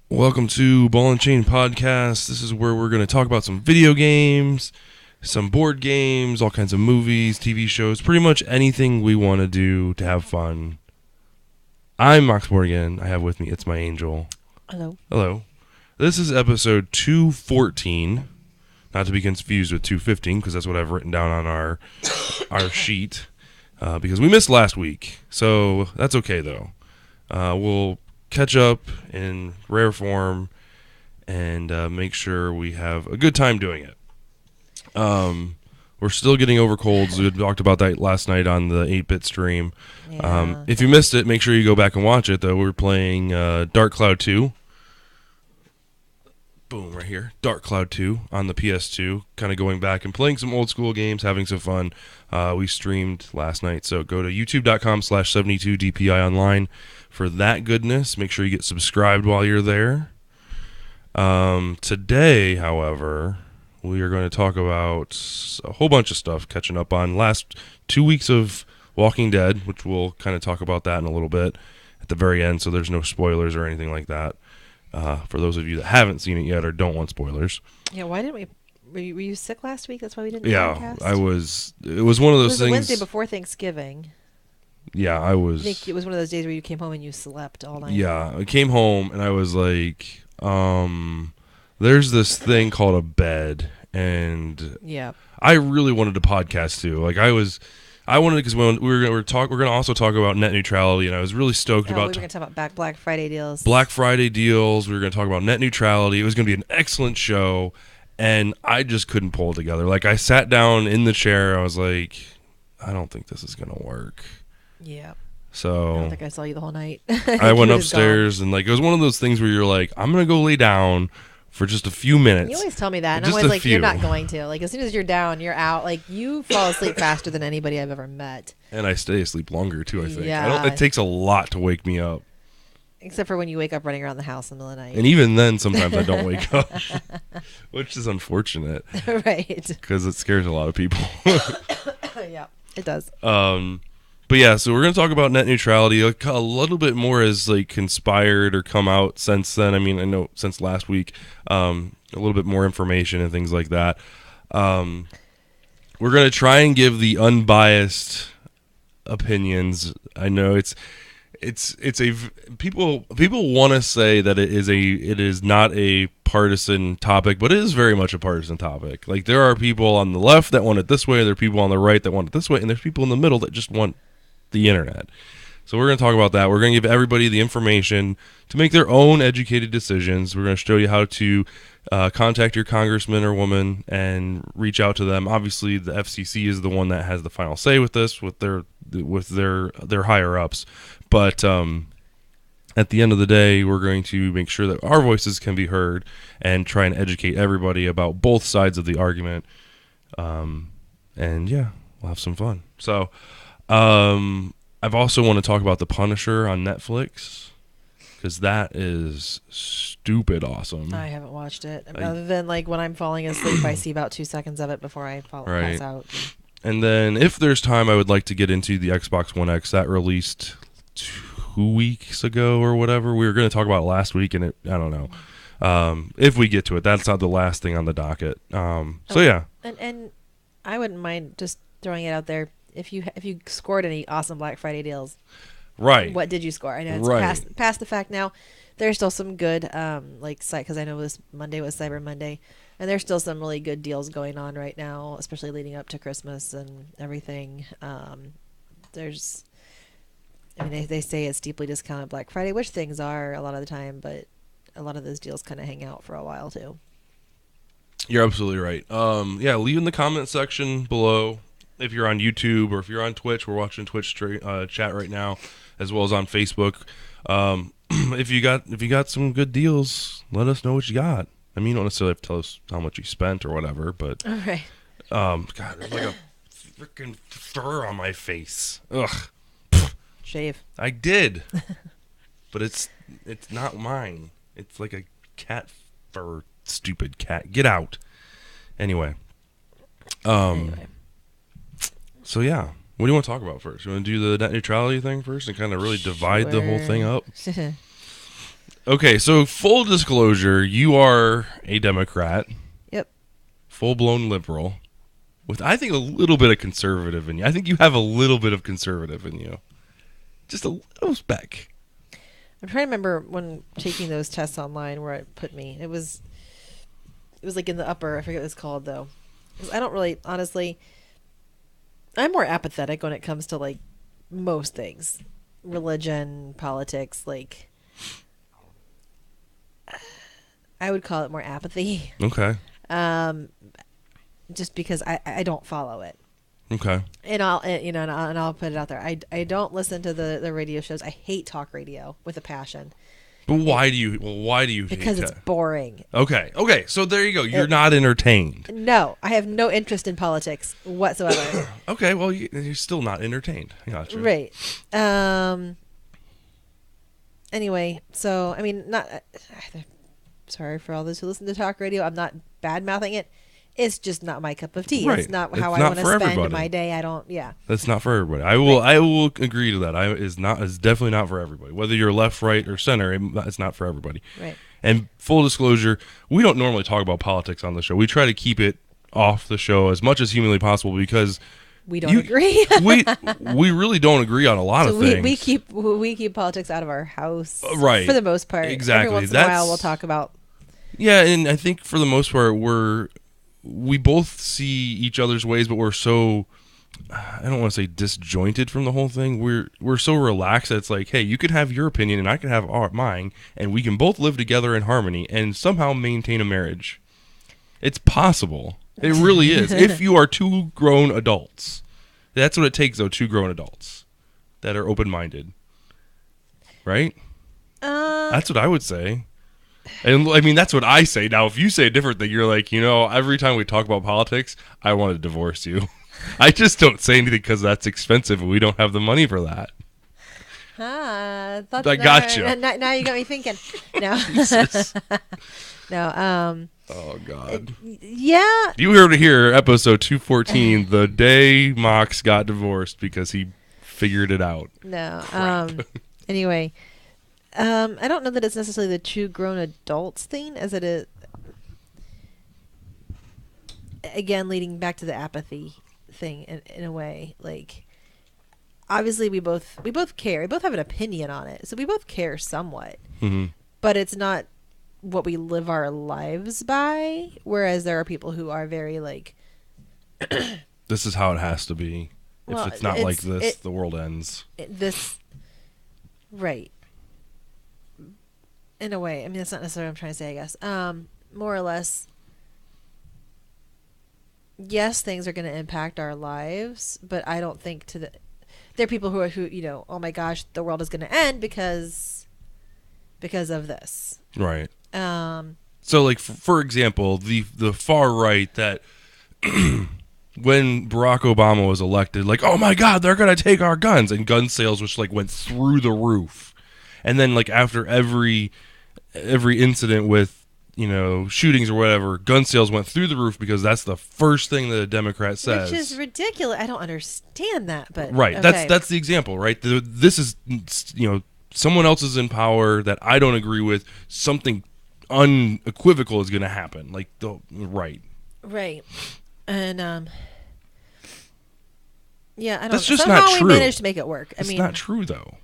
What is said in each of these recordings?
Welcome to Ball and Chain Podcast. This is where we're going to talk about some video games, some board games, all kinds of movies, TV shows, pretty much anything we want to do to have fun. I'm Max Morgan. I have with me, it's my angel. Hello. Hello. This is episode 214, not to be confused with 215, because that's what I've written down on our sheet, because we missed last week. So that's okay, though. We'll catch up in rare form and make sure we have a good time doing it. We're still getting over colds. We talked about that last night on the 8-bit stream. Yeah. If you missed it, make sure you go back and watch it, though. We're playing Dark Cloud 2. Boom, right here. Dark Cloud 2 on the PS2. Kind of going back and playing some old school games, having some fun. We streamed last night, so go to youtube.com/72DPI online for that goodness. Make sure you get subscribed while you're there. Today, however, we are going to talk about a whole bunch of stuff, catching up on last 2 weeks of Walking Dead, which we'll kind of talk about that in a little bit at the very end, so there's no spoilers or anything like that. For those of you that haven't seen it yet or don't want spoilers. Yeah, why didn't we? Were you sick last week? That's why we didn't podcast? I was. It was one of those it was things. the Wednesday before Thanksgiving. Yeah, I was. I think it was one of those days where you came home and you slept all night. Yeah, I came home and I was like, there's this thing called a bed, and Yeah. I really wanted to podcast too. Like I wanted, because we're going to also talk about net neutrality, and I was really stoked about. We were going to talk about Black Friday deals. Black Friday deals. We were going to talk about net neutrality. It was going to be an excellent show, and I just couldn't pull it together. Like, I sat down in the chair. I was like, I don't think this is going to work. Yeah. So I don't think I saw you the whole night. I went upstairs, and like it was one of those things where you're like, I'm going to go lay down for just a few minutes. You always tell me that, and Just I'm always a like, few. you're not going to. Like, as soon as you're down, you're out. Like, you fall asleep faster than anybody I've ever met. And I stay asleep longer, too, I think. Yeah. It takes a lot to wake me up. Except for when you wake up running around the house in the middle of the night. And even then, sometimes I don't wake up, which is unfortunate. Right. Because it scares a lot of people. Yeah, it does. But yeah, so we're going to talk about net neutrality. A little bit more has like conspired or come out since then. I mean, I know since last week, a little bit more information and things like that. We're going to try and give the unbiased opinions. I know it's a people want to say that it is not a partisan topic, but it is very much a partisan topic. Like, there are people on the left that want it this way, there are people on the right that want it this way, and there's people in the middle that just want the internet. So we're going to talk about that. We're going to give everybody the information to make their own educated decisions. We're going to show you how to contact your congressman or woman and reach out to them. Obviously, the FCC is the one that has the final say with this, with their higher ups. But at the end of the day, we're going to make sure that our voices can be heard and try and educate everybody about both sides of the argument. And yeah, we'll have some fun. So I've also want to talk about the Punsher on Netflix, because that is stupid awesome. I haven't watched it. Other than like when I'm falling asleep, I see about 2 seconds of it before I pass out. And then if there's time, I would like to get into the Xbox One X that released 2 weeks ago or whatever. We were going to talk about it last week, and I don't know. If we get to it, that's not the last thing on the docket. So yeah. And I wouldn't mind just throwing it out there. If you scored any awesome Black Friday deals, Right. what did you score? I know it's past the fact now. There's still some good because I know this Monday was Cyber Monday, and there's still some really good deals going on right now, especially leading up to Christmas and everything. They say it's deeply discounted Black Friday, which things are a lot of the time, but a lot of those deals kind of hang out for a while too. You're absolutely right. Yeah, leave in the comment section below. If you're on YouTube or if you're on Twitch, we're watching Twitch chat right now, as well as on Facebook. If you got some good deals, let us know what you got. I mean, you don't necessarily have to tell us how much you spent or whatever, but All right. God, there's like a freaking fur on my face. Ugh. Shave. I did, but it's not mine. It's like a cat fur. Stupid cat. Get out. Anyway. So yeah, what do you want to talk about first? You want to do the net neutrality thing first and kind of really divide the whole thing up? Okay, so full disclosure, you are a Democrat, Yep. full-blown liberal, with, I think, a little bit of conservative in you. I think you have a little bit of conservative in you. Just a little speck. I'm trying to remember when taking those tests online where it put me. It was like in the upper, I forget what it's called, though. 'Cause I don't really, honestly, I'm more apathetic when it comes to, like, most things. Religion, politics, like, I would call it more apathy. Okay. Just because I don't follow it. Okay. And I'll put it out there. I don't listen to the radio shows. I hate talk radio with a passion. But why do you? Well, why do you? Because it's boring. Okay. Okay. So there you go. You're not entertained. No, I have no interest in politics whatsoever. Okay. Well, you're still not entertained. Gotcha. Right. Anyway, so I mean, not. Sorry for all those who listen to talk radio. I'm not bad mouthing it. It's just not my cup of tea. Right. It's not how It's I not want to for spend everybody. my day. I don't. Yeah. That's not for everybody. I will agree to that. Is definitely not for everybody. Whether you're left, right, or center, it's not for everybody. Right. And full disclosure, we don't normally talk about politics on the show. We try to keep it off the show as much as humanly possible because we don't agree. we really don't agree on a lot of things. We keep politics out of our house, right? For the most part. Exactly. Every once in a while, we'll talk about. Yeah, and I think for the most part, we both see each other's ways, but we're so, I don't want to say disjointed from the whole thing. We're so relaxed that it's like, hey, you can have your opinion and I can have mine, and we can both live together in harmony and somehow maintain a marriage. It's possible. It really is. If you are two grown adults. That's what it takes, though, two grown adults that are open-minded. Right? That's what I would say. And I mean, that's what I say. Now, if you say a different thing, you're like, every time we talk about politics, I want to divorce you. I just don't say anything because that's expensive and we don't have the money for that. I got you. Now you got me thinking. No. No. Oh, God. Yeah. You heard it here, episode 214, the day Mox got divorced because he figured it out. No. Anyway. I don't know that it's necessarily the two grown adults thing as it is. Again, leading back to the apathy thing in a way. Like, obviously we both care. We both have an opinion on it. So we both care somewhat. Mm-hmm. But it's not what we live our lives by. Whereas there are people who are very like... This is how it has to be. If it's not like this, the world ends. Right. In a way. I mean, that's not necessarily what I'm trying to say, I guess. More or less, yes, things are going to impact our lives, but I don't think there are people who oh my gosh, the world is going to end because of this. Right. So, like, for example, the far right that when Barack Obama was elected, like, oh my God, they're going to take our guns, and gun sales, which like went through the roof. And then, like, after every incident with, shootings or whatever, gun sales went through the roof because that's the first thing that a Democrat says. Which is ridiculous. I don't understand that, but right. Okay. That's the example, right? This is, someone else is in power that I don't agree with. Something unequivocal is going to happen. Like right. Right. And yeah, I don't. That's just somehow not true. We managed to make it work. It's not true though.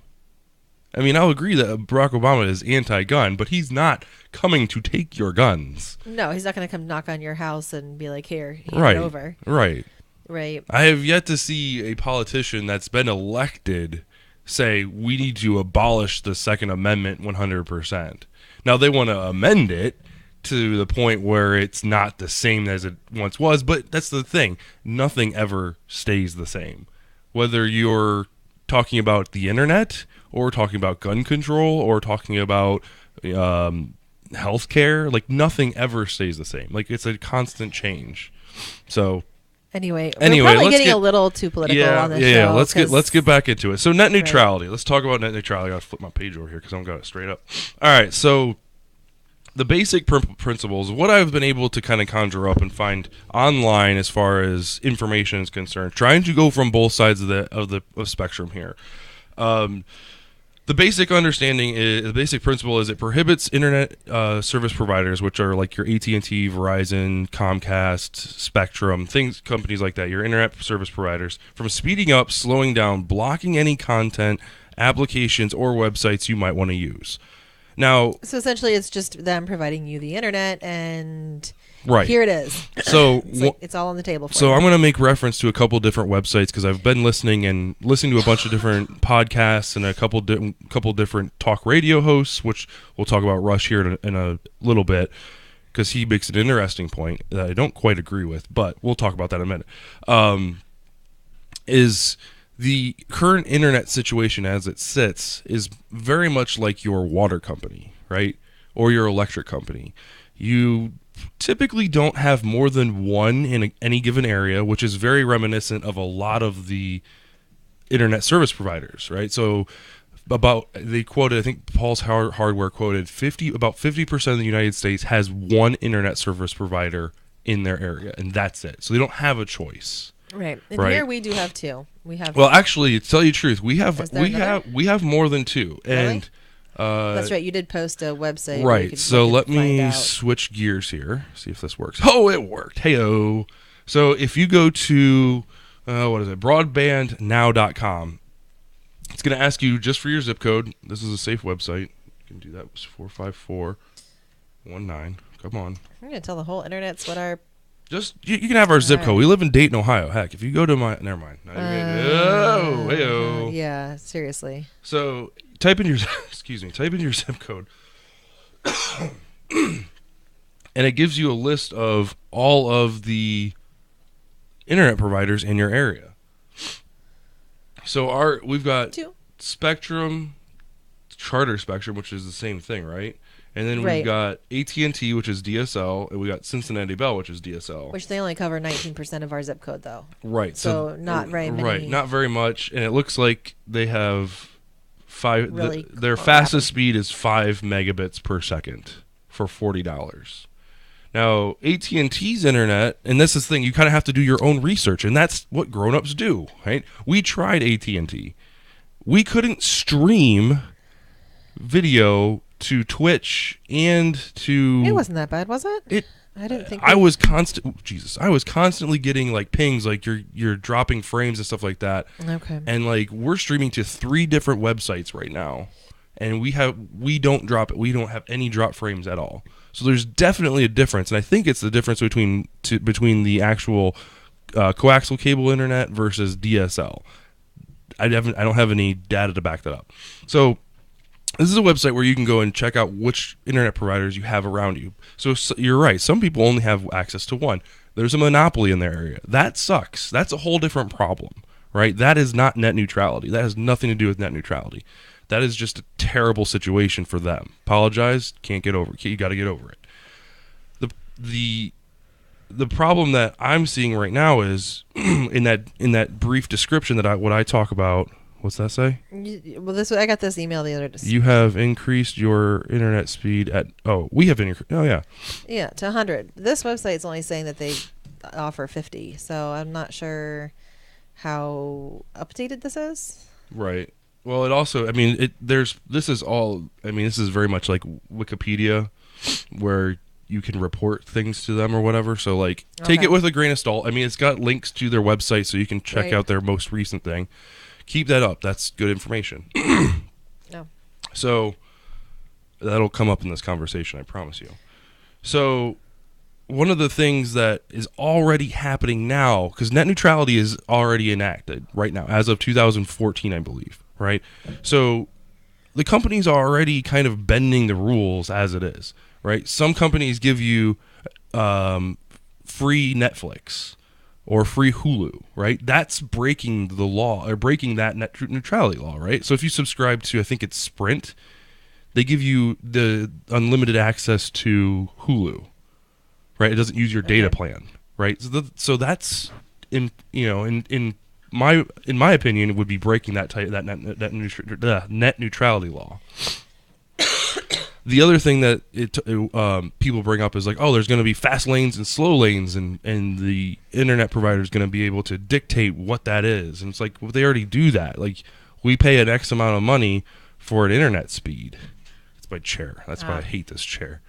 I mean, I'll agree that Barack Obama is anti-gun, but he's not coming to take your guns. No, he's not going to come knock on your house and be like, here, hand right, it over. Right. Right. I have yet to see a politician that's been elected say, we need to abolish the Second Amendment 100%. Now, they want to amend it to the point where it's not the same as it once was, but that's the thing. Nothing ever stays the same. Whether you're talking about the internet or talking about gun control or talking about healthcare, like nothing ever stays the same. Like it's a constant change. So anyway, we're probably getting a little too political on this show. Yeah, let's get back into it. So net neutrality. Right. Let's talk about net neutrality. I gotta flip my page over here because I'm going straight up. All right, so the basic principles, what I've been able to kind of conjure up and find online as far as information is concerned, trying to go from both sides of the spectrum here. The basic understanding is the basic principle is it prohibits internet service providers, which are like your AT&T, Verizon, Comcast, Spectrum, things, companies like that, your internet service providers, from speeding up, slowing down, blocking any content, applications, or websites you might want to use. Now, so essentially, it's just them providing you the internet, and right here it is. So it's all on the table for so you. I'm going to make reference to a couple different websites because I've been listening to a bunch of different podcasts and a couple different talk radio hosts, which we'll talk about Rush here in a little bit because he makes an interesting point that I don't quite agree with, but we'll talk about that in a minute. Is the current internet situation as it sits is very much like your water company, right? Or your electric company. You typically don't have more than one in any given area, which is very reminiscent of a lot of the internet service providers, right? So they quoted, I think Paul's Hardware quoted about 50% of the United States has one internet service provider in their area, and that's it. So they don't have a choice. Right. And here we do have two. We have. Well, actually, to tell you the truth, we have more than two. Really? And that's right. You did post a website. Right. So let me switch gears here. See if this works. Oh, it worked. Hey-o. So if you go to broadbandnow.com, it's going to ask you just for your zip code. This is a safe website. You can do that. It's 45419. Come on. I'm going to tell the whole internet's what our. Just you can have our zip code. We live in Dayton, Ohio. Heck, if you go to my never mind. Yeah, seriously. So type in your zip code, and it gives you a list of all of the internet providers in your area. So we've got two. Spectrum, Charter Spectrum, which is the same thing, right? And then we've got AT&T, which is DSL, and we got Cincinnati Bell, which is DSL. Which they only cover 19% of our zip code, though. Right. So not very many. Right, not very much. And it looks like they have their fastest speed is 5 megabits per second for $40. Now, AT&T's internet, and this is the thing, you kind of have to do your own research, and that's what grown-ups do, right? We tried AT&T. We couldn't stream video to Twitch and to. It wasn't that bad, was it? I didn't think. I was constantly getting like pings, like you're dropping frames and stuff like that. Okay. And like we're streaming to 3 different websites right now, and we don't have any drop frames at all. So there's definitely a difference, and I think it's the difference between the actual coaxial cable internet versus DSL. I don't have any data to back that up. So. This is a website where you can go and check out which internet providers you have around you. So you're right. Some people only have access to one. There's a monopoly in their area. That sucks. That's a whole different problem, right? That is not net neutrality. That has nothing to do with net neutrality. That is just a terrible situation for them. Apologize. Can't get over it. You got to get over it. The problem that I'm seeing right now is in that brief description that I talk about. What's that say? Well, I got this email the other day. You have increased your internet speed we have increased. Oh, yeah. Yeah, to 100. This website's only saying that they offer 50, so I'm not sure how updated this is. Right. Well, it also, this is very much like Wikipedia, where you can report things to them or whatever. So, like, take it with a grain of salt. It's got links to their website, so you can check out their most recent thing. Keep that up. That's good information. No. So that'll come up in this conversation, I promise you. So one of the things that is already happening now, because net neutrality is already enacted right now, as of 2014, I believe, right? So the companies are already kind of bending the rules as it is, right? Some companies give you free Netflix or free Hulu, right? That's breaking the law, or breaking that net neutrality law, right? So if you subscribe to, I think it's Sprint, they give you the unlimited access to Hulu, right? It doesn't use your data plan, right? So that's in my opinion, it would be breaking that net neutrality law. The other thing that people bring up is like, oh, there's going to be fast lanes and slow lanes, and the internet provider is going to be able to dictate what that is. And it's like, well, they already do that. Like, we pay an X amount of money for an internet speed. It's my chair. That's why I hate this chair.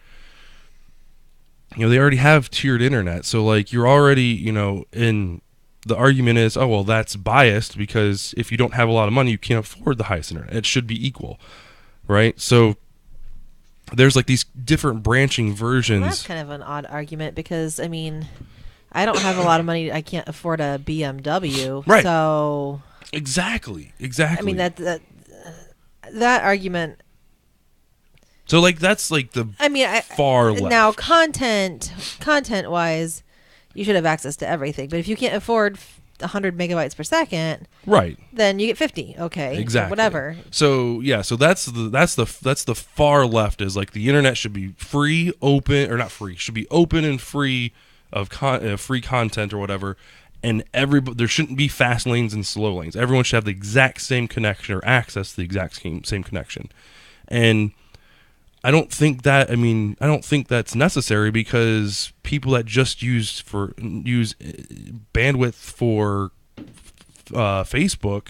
They already have tiered internet, so like you're already, in the argument is, oh well, that's biased because if you don't have a lot of money, you can't afford the highest internet. It should be equal, right? So there's like these different branching versions. Well, that's kind of an odd argument because I mean, I don't have a lot of money. I can't afford a BMW, right? So exactly. I mean that argument. So like that's like the far left. Now content wise, you should have access to everything. But if you can't afford 100 megabytes per second, right, then you get 50. Okay, exactly, whatever. So yeah, so that's the far left is like the internet should be free, open, or not free, should be open and free of free content or whatever. And there shouldn't be fast lanes and slow lanes. Everyone should have the exact same connection or access to the exact same connection. And I don't think that's necessary because people that just use bandwidth for Facebook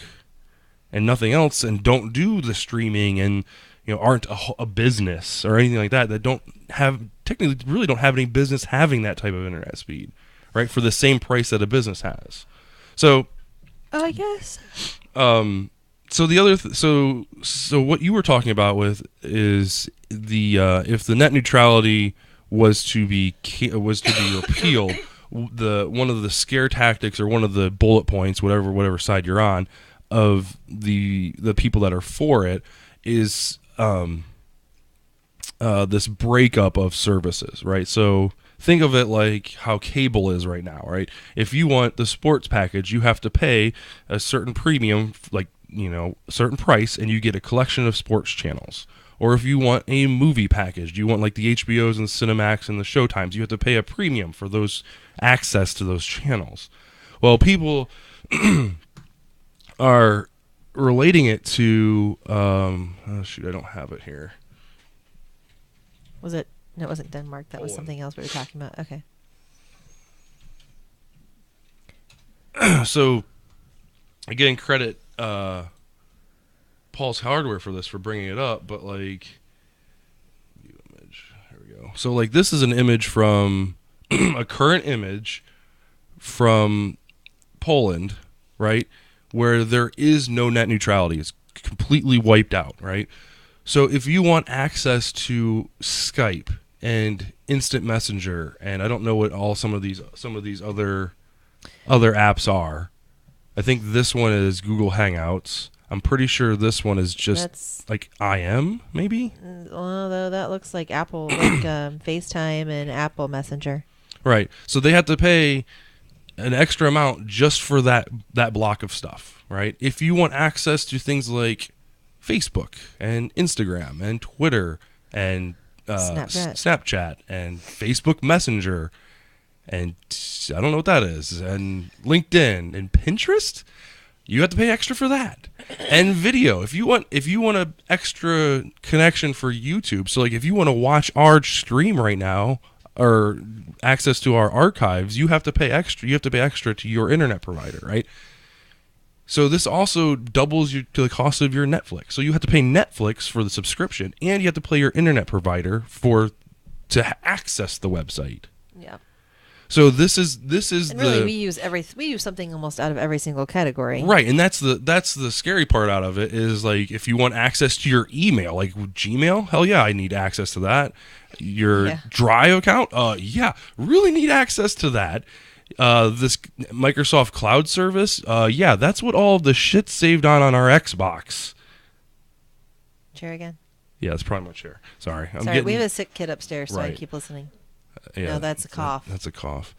and nothing else, and don't do the streaming, and aren't a business or anything like that don't really have any business having that type of internet speed, right? For the same price that a business has. So, I guess. So the other, so what you were talking about with is the if the net neutrality was to be repealed, one of the scare tactics or one of the bullet points, whatever side you're on, of the people that are for it is this breakup of services, right? So think of it like how cable is right now, right? If you want the sports package, you have to pay a certain premium, like a certain price, and you get a collection of sports channels. Or if you want a movie package, you want like the HBOs and the Cinemax and the Showtimes, you have to pay a premium for those access to those channels. Well, people are relating it to oh shoot, I don't have it here. No, it wasn't Denmark. That was something else we were talking about. Okay. So again, credit Paul's Hardware for bringing it up, but like view image, here we go. So like this is an image from a current image from Poland, right, where there is no net neutrality. It's completely wiped out, right? So if you want access to Skype and Instant Messenger, and I don't know what all some of these other apps are. I think this one is Google Hangouts. I'm pretty sure this one is just like IM, maybe? Although that looks like Apple, like FaceTime and Apple Messenger. Right. So they have to pay an extra amount just for that block of stuff, right? If you want access to things like Facebook and Instagram and Twitter and Snapchat and Facebook Messenger and I don't know what that is, and LinkedIn and Pinterest, you have to pay extra for that. And video, if you want an extra connection for YouTube, so like if you want to watch our stream right now or access to our archives, you have to pay extra. You have to pay extra to your internet provider, right? So this also doubles to the cost of your Netflix. So you have to pay Netflix for the subscription, and you have to pay your internet provider to access the website. Yeah. So this is and really we use something almost out of every single category. Right, and that's the scary part out of it is like if you want access to your email, like Gmail, hell yeah, I need access to that. Your Drive account, really need access to that. This Microsoft Cloud service, that's what all of the shit's saved on our Xbox. Chair again? Yeah, that's probably my chair. Sorry. We have a sick kid upstairs, so I keep listening. No, that's a cough. That's a cough.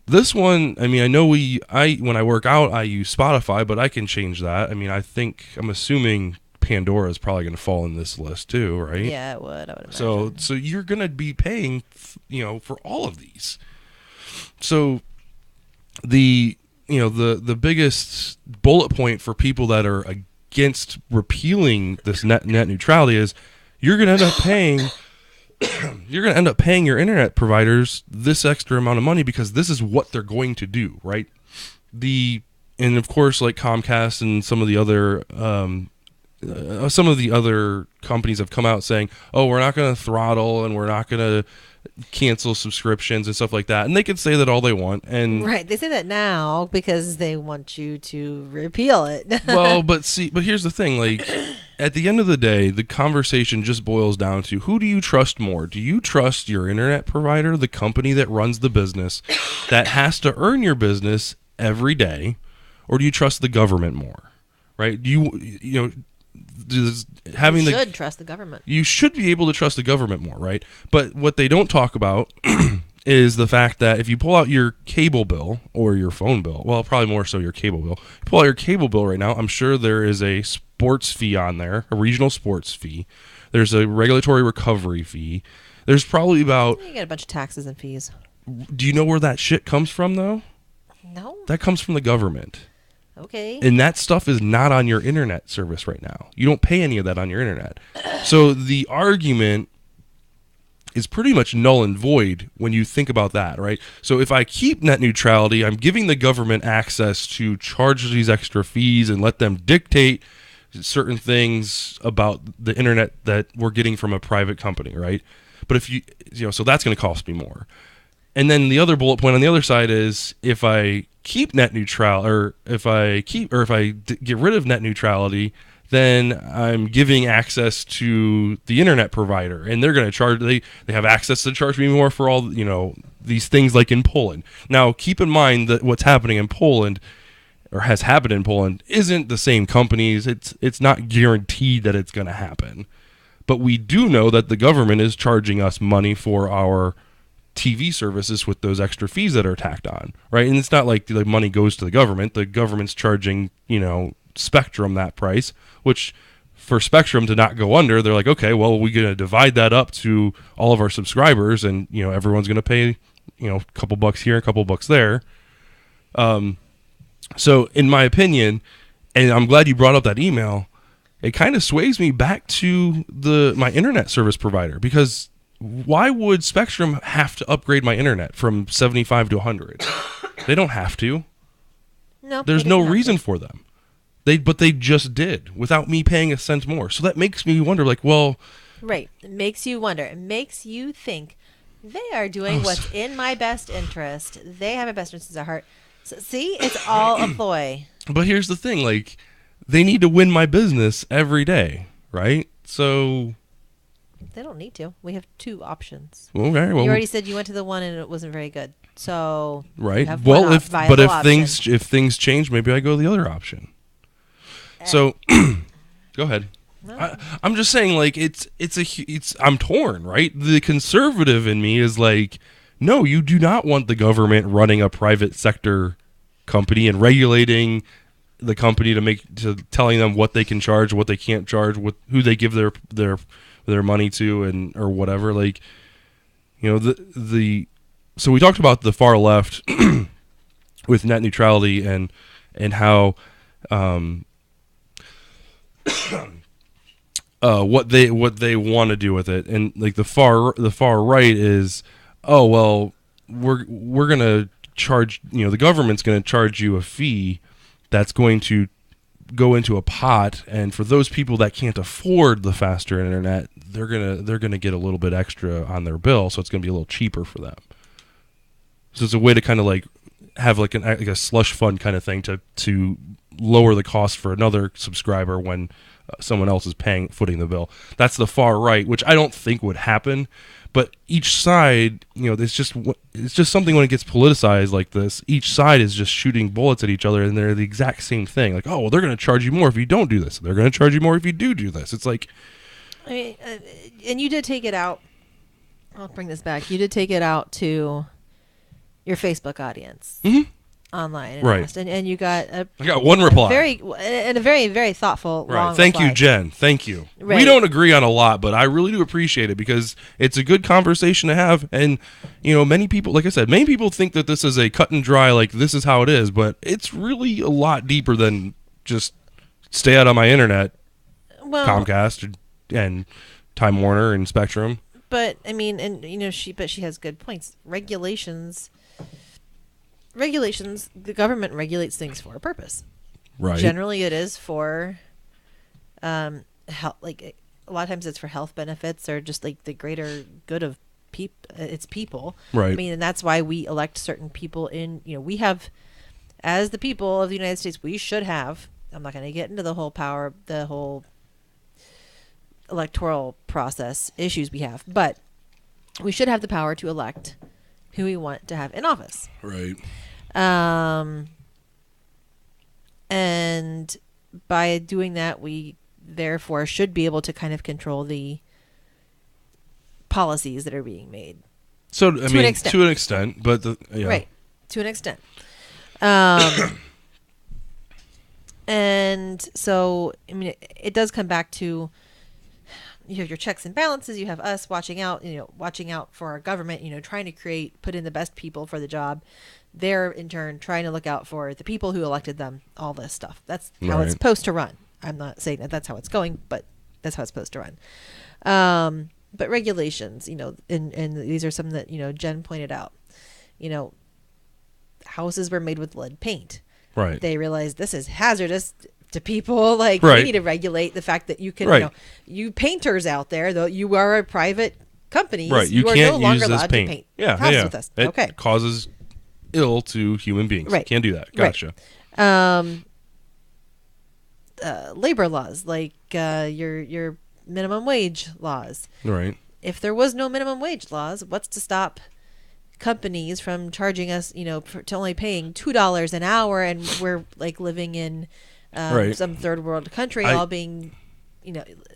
This one, I mean, I know when I work out, I use Spotify, but I can change that. I mean, I'm assuming Pandora is probably going to fall in this list too, right? Yeah, it would. I would imagine. So you're going to be paying, for all of these. So the biggest bullet point for people that are against repealing this net neutrality is you're going to end up paying. You're going to end up paying your internet providers this extra amount of money because this is what they're going to do, right? And of course, like Comcast and some of the other some of the other companies have come out saying, "Oh, we're not going to throttle and we're not going to cancel subscriptions and stuff like that," and they can say that all they want. And right, they say that now because they want you to repeal it. well, but here's the thing: like, at the end of the day, the conversation just boils down to who do you trust more? Do you trust your internet provider, the company that runs the business, that has to earn your business every day, or do you trust the government more? Right? Do you know? Having you should trust the government. You should be able to trust the government more, right? But what they don't talk about is the fact that if you pull out your cable bill or your phone bill, well, probably more so your cable bill. Pull out your cable bill right now. I'm sure there is a sports fee on there, a regional sports fee. There's a regulatory recovery fee. There's probably about... You get a bunch of taxes and fees. Do you know where that shit comes from, though? No. That comes from the government. Okay. And that stuff is not on your internet service right now. You don't pay any of that on your internet. So the argument is pretty much null and void when you think about that, right? So if I keep net neutrality, I'm giving the government access to charge these extra fees and let them dictate certain things about the internet that we're getting from a private company, right? But if so that's going to cost me more. And then the other bullet point on the other side is if I keep net neutral, or if I get rid of net neutrality, then I'm giving access to the internet provider, and they're going to charge. They have access to charge me more for all these things, like in Poland. Now, keep in mind that what's happening in Poland, or has happened in Poland, isn't the same companies. It's not guaranteed that it's going to happen, but we do know that the government is charging us money for our TV services with those extra fees that are tacked on, right? And it's not like the money goes to the government. The government's charging, Spectrum that price, which for Spectrum to not go under, they're like, okay, well, we're going to divide that up to all of our subscribers, and, everyone's going to pay, a couple bucks here, a couple bucks there. So in my opinion, and I'm glad you brought up that email, it kind of sways me back to my internet service provider, because why would Spectrum have to upgrade my internet from 75 to 100? They don't have to. No. There's no reason for them. But they just did without me paying a cent more. So that makes me wonder, like, well... Right. It makes you wonder. It makes you think they are doing what's in my best interest. They have my best interest at heart. So, see? It's all a ploy. But here's the thing. Like, they need to win my business every day, right? So... They don't need to. We have two options. Okay, well, you already said you went to the one and it wasn't very good. So right. Well, if things change, maybe I go the other option. So go ahead. No. I'm just saying, like, I'm torn, right? The conservative in me is like, no, you do not want the government running a private sector company and regulating the company to telling them what they can charge, what they can't charge, who they give their money to, and or whatever. Like, so we talked about the far left with net neutrality and how what they want to do with it, and like the far right is, oh well, we're gonna charge, the government's gonna charge you a fee that's going to go into a pot, and for those people that can't afford the faster internet, they're gonna get a little bit extra on their bill, so it's gonna be a little cheaper for them. So it's a way to kind of like have like a slush fund kind of thing to lower the cost for another subscriber when someone else is footing the bill. That's the far right, which I don't think would happen. But each side, it's just something when it gets politicized like this. Each side is just shooting bullets at each other, and they're the exact same thing. Like, oh, well, they're going to charge you more if you don't do this. They're going to charge you more if you do this. It's like, I mean, and you did take it out. I'll bring this back. You did take it out to your Facebook audience. Mm-hmm. Online, and right? And you got I got one reply, a very very thoughtful. Right. Long Thank reply. you, Jen. Thank you. Right. We don't agree on a lot, but I really do appreciate it because it's a good conversation to have. And many people, like I said, many people think that this is a cut and dry, like this is how it is, but it's really a lot deeper than just stay out of my internet. Well, Comcast and Time Warner and Spectrum. But I mean, and she has good points. Regulations, the government regulates things for a purpose. Right. Generally, it is for like a lot of times it's for health benefits or just like the greater good of it's people. I Right. mean, and that's why we elect certain people in, we have, as the people of the United States, we should have, I'm not going to get into the whole electoral process issues we have, but we should have the power to elect who we want to have in office. Right. And by doing that, we therefore should be able to kind of control the policies that are being made. So I mean, to an extent, but right, to an extent. And so, I mean, it does come back to, you have your checks and balances. You have us watching out for our government. Trying to put in the best people for the job. They're in turn trying to look out for the people who elected them. All this stuff. That's how it's supposed to run. I'm not saying that that's how it's going, but that's how it's supposed to run. But regulations, and these are some that, Jen pointed out. Houses were made with lead paint. Right. They realized this is hazardous to people. Like, right. We need to regulate the fact that you can, you painters out there, though you are a private company, right? You are can't no longer use this allowed paint. to paint houses with us. It causes ill to human beings. Right. Can't do that. Gotcha. Right. Labor laws, like your minimum wage laws. Right. If there was no minimum wage laws, what's to stop companies from charging us, to only paying $2 an hour, and we're like living in some third world country, all being,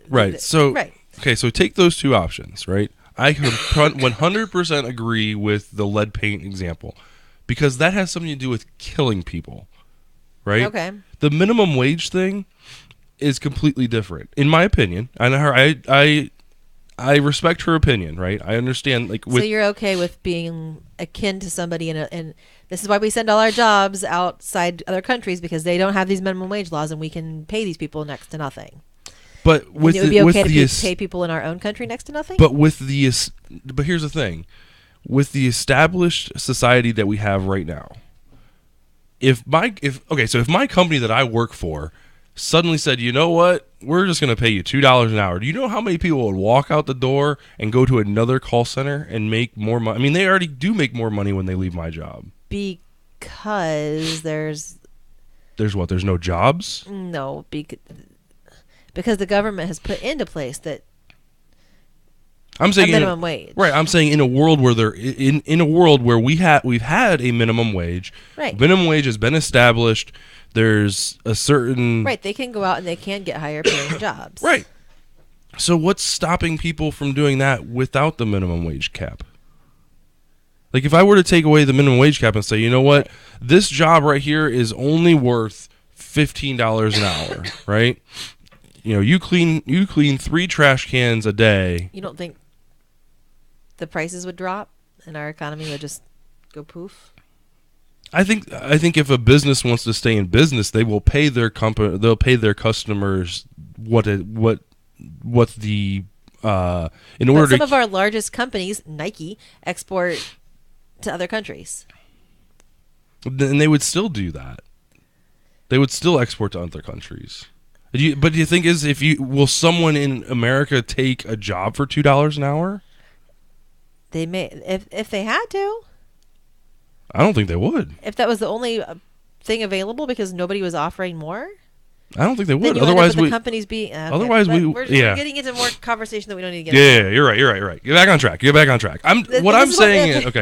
right. So okay, so take those two options, right? I could 100% agree with the lead paint example, because that has something to do with killing people, right? Okay. The minimum wage thing is completely different, in my opinion. I respect her opinion, right? I understand. So you're okay with being akin to somebody and this is why we send all our jobs outside other countries, because they don't have these minimum wage laws, and we can pay these people next to nothing. But it would be okay to pay people in our own country next to nothing. But but here's the thing, with the established society that we have right now, if my company that I work for suddenly said, you know what, we're just going to pay you $2 an hour, do you know how many people would walk out the door and go to another call center and make more money? I mean, they already do make more money when they leave my job. Because there's what? There's no jobs? No, because the government has put into place that I'm saying minimum wage. Right. I'm saying in a world where in a world where we've had a minimum wage. Right. Minimum wage has been established. There's a certain right. They can go out and they can get higher paying jobs. Right. So what's stopping people from doing that without the minimum wage cap? Like, if I were to take away the minimum wage cap and say, you know what, this job right here is only worth $15 an hour, right? You clean 3 trash cans a day. You don't think the prices would drop and our economy would just go poof? I think if a business wants to stay in business, they will pay their they'll pay their customers in order some of our largest companies, Nike, export to other countries. And they would still do that. They would still export to other countries. But do you think will someone in America take a job for $2 an hour? They may, if they had to. I don't think they would. If that was the only thing available because nobody was offering more, I don't think they would. Otherwise, the companies be. Okay. Otherwise, we're getting into more conversation that we don't need to get. Yeah, you're right. Get back on track. Okay,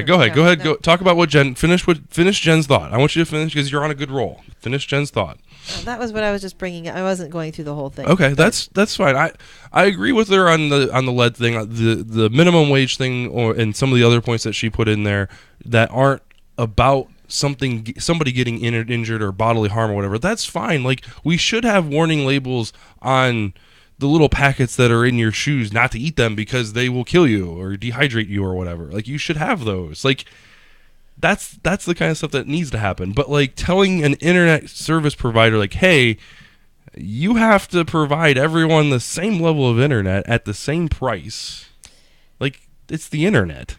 go ahead. Go talk about what finish Jen's thought. I want you to finish because you're on a good roll. Finish Jen's thought. That was what I was just bringing. I wasn't going through the whole thing. Okay, that's fine. I agree with her on the lead thing, the minimum wage thing, and some of the other points that she put in there that aren't about somebody getting injured or bodily harm or whatever. That's fine. Like, we should have warning labels on the little packets that are in your shoes not to eat them because they will kill you or dehydrate you or whatever. Like, you should have those. Like, that's the kind of stuff that needs to happen. But like telling an internet service provider, like, hey, you have to provide everyone the same level of internet at the same price. Like, it's the internet.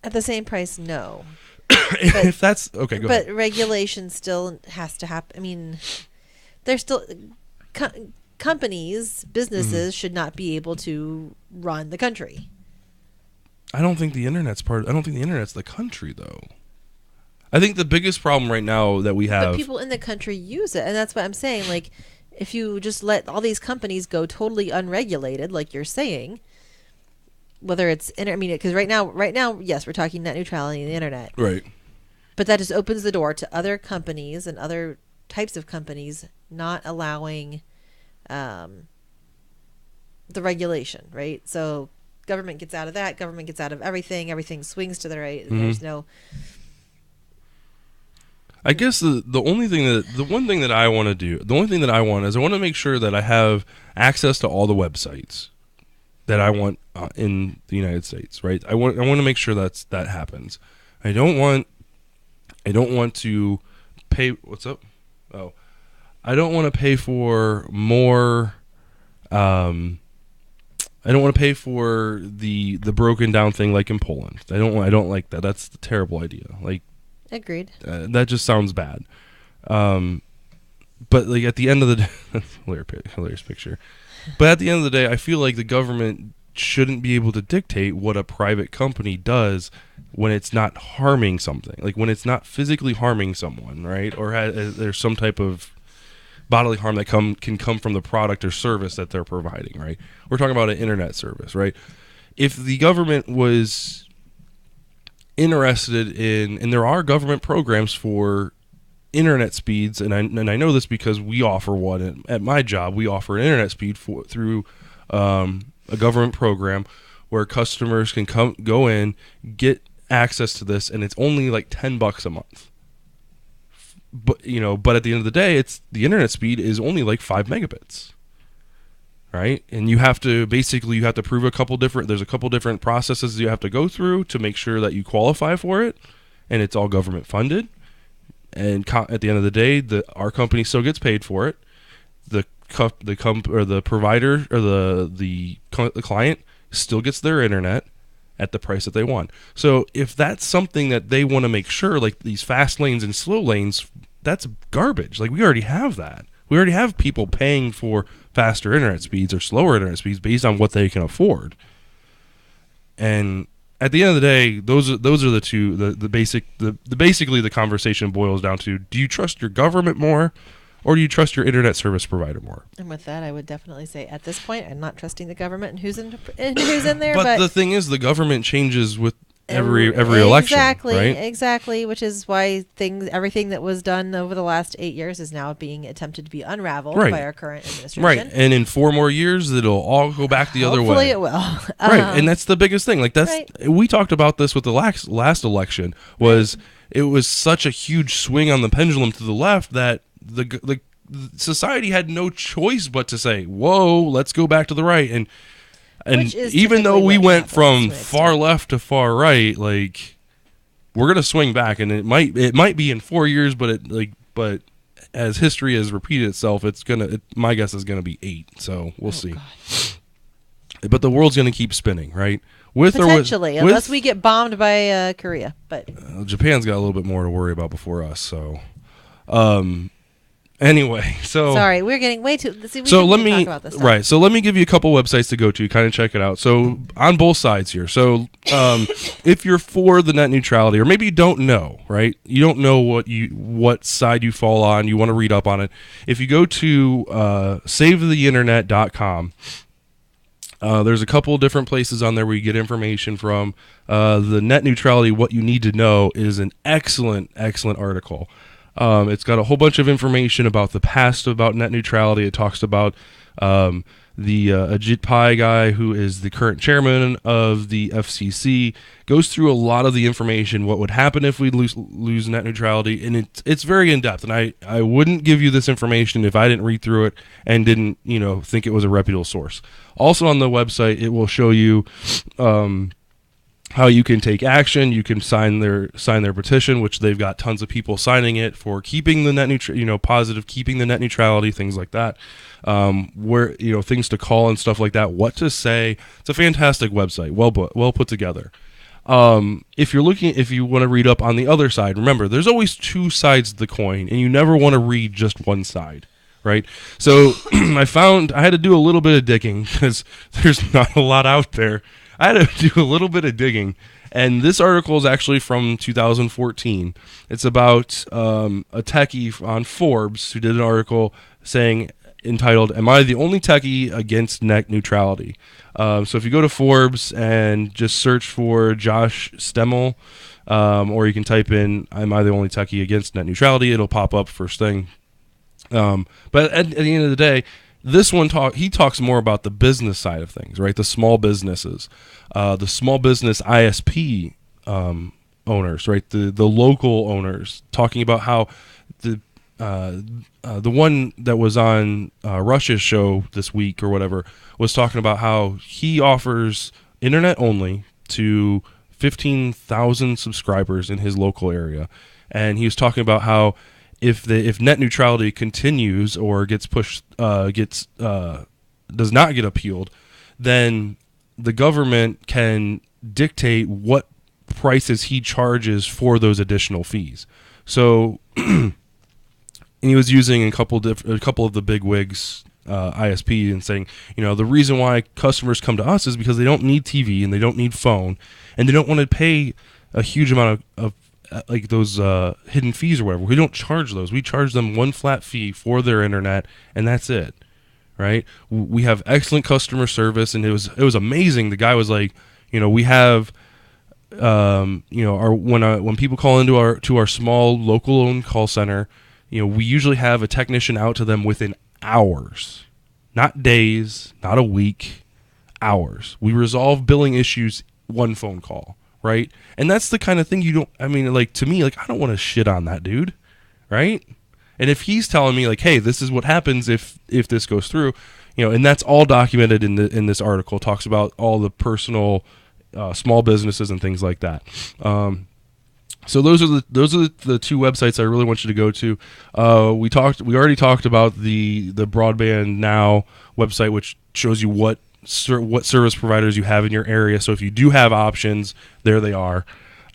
At the same price, no. If that's okay, go ahead. But regulation still has to happen. I mean, there's still companies, businesses should not be able to run the country. I don't think the internet's the country, though. I think the biggest problem right now that we have... But people in the country use it, and that's what I'm saying. Like, if you just let all these companies go totally unregulated, like you're saying, whether it's... because right now, yes, we're talking net neutrality and the internet. Right. But that just opens the door to other companies and other types of companies not allowing the regulation, right? So government gets out of that. Government gets out of everything. Everything swings to the right. And there's no... I guess the one thing that I want to do, the only thing that I want is I want to make sure that I have access to all the websites that I want in the United States, right? I want to make sure that happens. I don't want to pay. What's up? Oh, I don't want to pay for more. I don't want to pay for the broken down thing like in Poland. I don't like that. That's a terrible idea. Like. Agreed. That just sounds bad. But like at the end of the day, hilarious picture. But at the end of the day, I feel like the government shouldn't be able to dictate what a private company does when it's not harming something. Like when it's not physically harming someone, right? Or there's some type of bodily harm that can come from the product or service that they're providing, right? We're talking about an internet service, right? If the government was interested in, and there are government programs for internet speeds, and I know this because we offer one at my job. We offer an internet speed through a government program where customers can go in, get access to this, and it's only like $10 a month. But at the end of the day, the internet speed is only like 5 megabits. Right? And you have to prove there's a couple different processes you have to go through to make sure that you qualify for it, and it's all government funded. And at the end of the day, our company still gets paid for it. The provider or the client still gets their internet at the price that they want. So if that's something that they want to make sure, like these fast lanes and slow lanes, that's garbage. Like we already have that. We already have people paying for faster internet speeds or slower internet speeds based on what they can afford. And at the end of the day, those are the two. Basically the conversation boils down to: do you trust your government more, or do you trust your internet service provider more? And with that, I would definitely say at this point, I'm not trusting the government and who's in there. But the thing is, the government changes with every election, right? Exactly, which is why everything that was done over the last 8 years is now being attempted to be unraveled by our current administration. Right, and in 4 more years, it'll all go back the other way. Hopefully it will. Right, and that's the biggest thing. Like we talked about this with the last election. It was such a huge swing on the pendulum to the left that the society had no choice but to say, "Whoa, let's go back to the right." And even though we went from far left to far right, like we're gonna swing back, and it might be in 4 years, but as history has repeated itself, my guess is gonna be 8. So we'll see. God. But the world's gonna keep spinning, right? Potentially, unless we get bombed by Korea. But Japan's got a little bit more to worry about before us. So. Anyway, so sorry, we're getting way too. See, so let me talk about this stuff. So let me give you a couple websites to go to, kind of check it out. So on both sides here. So if you're for the net neutrality, or maybe you don't know, right? You don't know what side you fall on. You want to read up on it. If you go to SaveTheInternet.com, there's a couple of different places on there where you get information from. The net neutrality, what you need to know, is an excellent article. It's got a whole bunch of information about the past about net neutrality. It talks about the Ajit Pai guy, who is the current chairman of the FCC, goes through a lot of the information, what would happen if we lose net neutrality, and it's very in-depth, and I wouldn't give you this information if I didn't read through it and didn't think it was a reputable source. Also on the website, it will show you how you can take action. You can sign their petition, which they've got tons of people signing it for keeping the net keeping the net neutrality, things like that. Where things to call and stuff like that, what to say. It's a fantastic website, well put together. If you want to read up on the other side, remember there's always two sides of the coin, and you never want to read just one side, right? So I had to do a little bit of digging because there's not a lot out there. I had to do a little bit of digging, and this article is actually from 2014. It's about a techie on Forbes who did an article entitled, "Am I the only techie against net neutrality?" So if you go to Forbes and just search for Josh Stemmel, or you can type in "Am I the only techie against net neutrality?" It'll pop up first thing. But at the end of the day, he talks more about the business side of things, right? The small businesses, the small business ISP owners, right? The local owners, talking about how the one that was on Rush's show this week or whatever was talking about how he offers internet only to 15,000 subscribers in his local area, and he was talking about how if net neutrality continues or gets pushed, does not get appealed, then the government can dictate what prices he charges for those additional fees. So he was using a couple of the big wigs ISP and saying, the reason why customers come to us is because they don't need TV and they don't need phone and they don't want to pay a huge amount of like those hidden fees or whatever. We don't charge those. We charge them one flat fee for their internet, and that's it, right? We have excellent customer service, and it was amazing. The guy was like, we have, when people call into our small local owned call center, we usually have a technician out to them within hours, not days, not a week, hours. We resolve billing issues one phone call. Right? And that's the kind of thing to me, I don't want to shit on that dude, right? And if he's telling me hey, this is what happens if this goes through, and that's all documented in this article, talks about all the personal small businesses and things like that. So those are the two websites I really want you to go to. We already talked about the Broadband Now website, which shows you what service providers you have in your area. So if you do have options, there they are.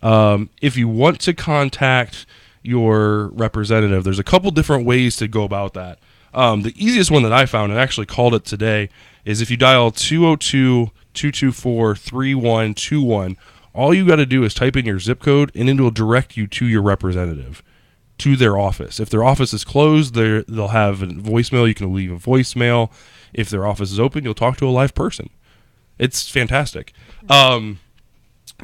If you want to contact your representative, there's a couple different ways to go about that. The easiest one that I found, and actually called it today, is if you dial 202-224-3121, all you got to do is type in your zip code and it will direct you to your representative, to their office. If their office is closed, they'll have a voicemail. You can leave a voicemail. If their office is open, you'll talk to a live person. It's fantastic. You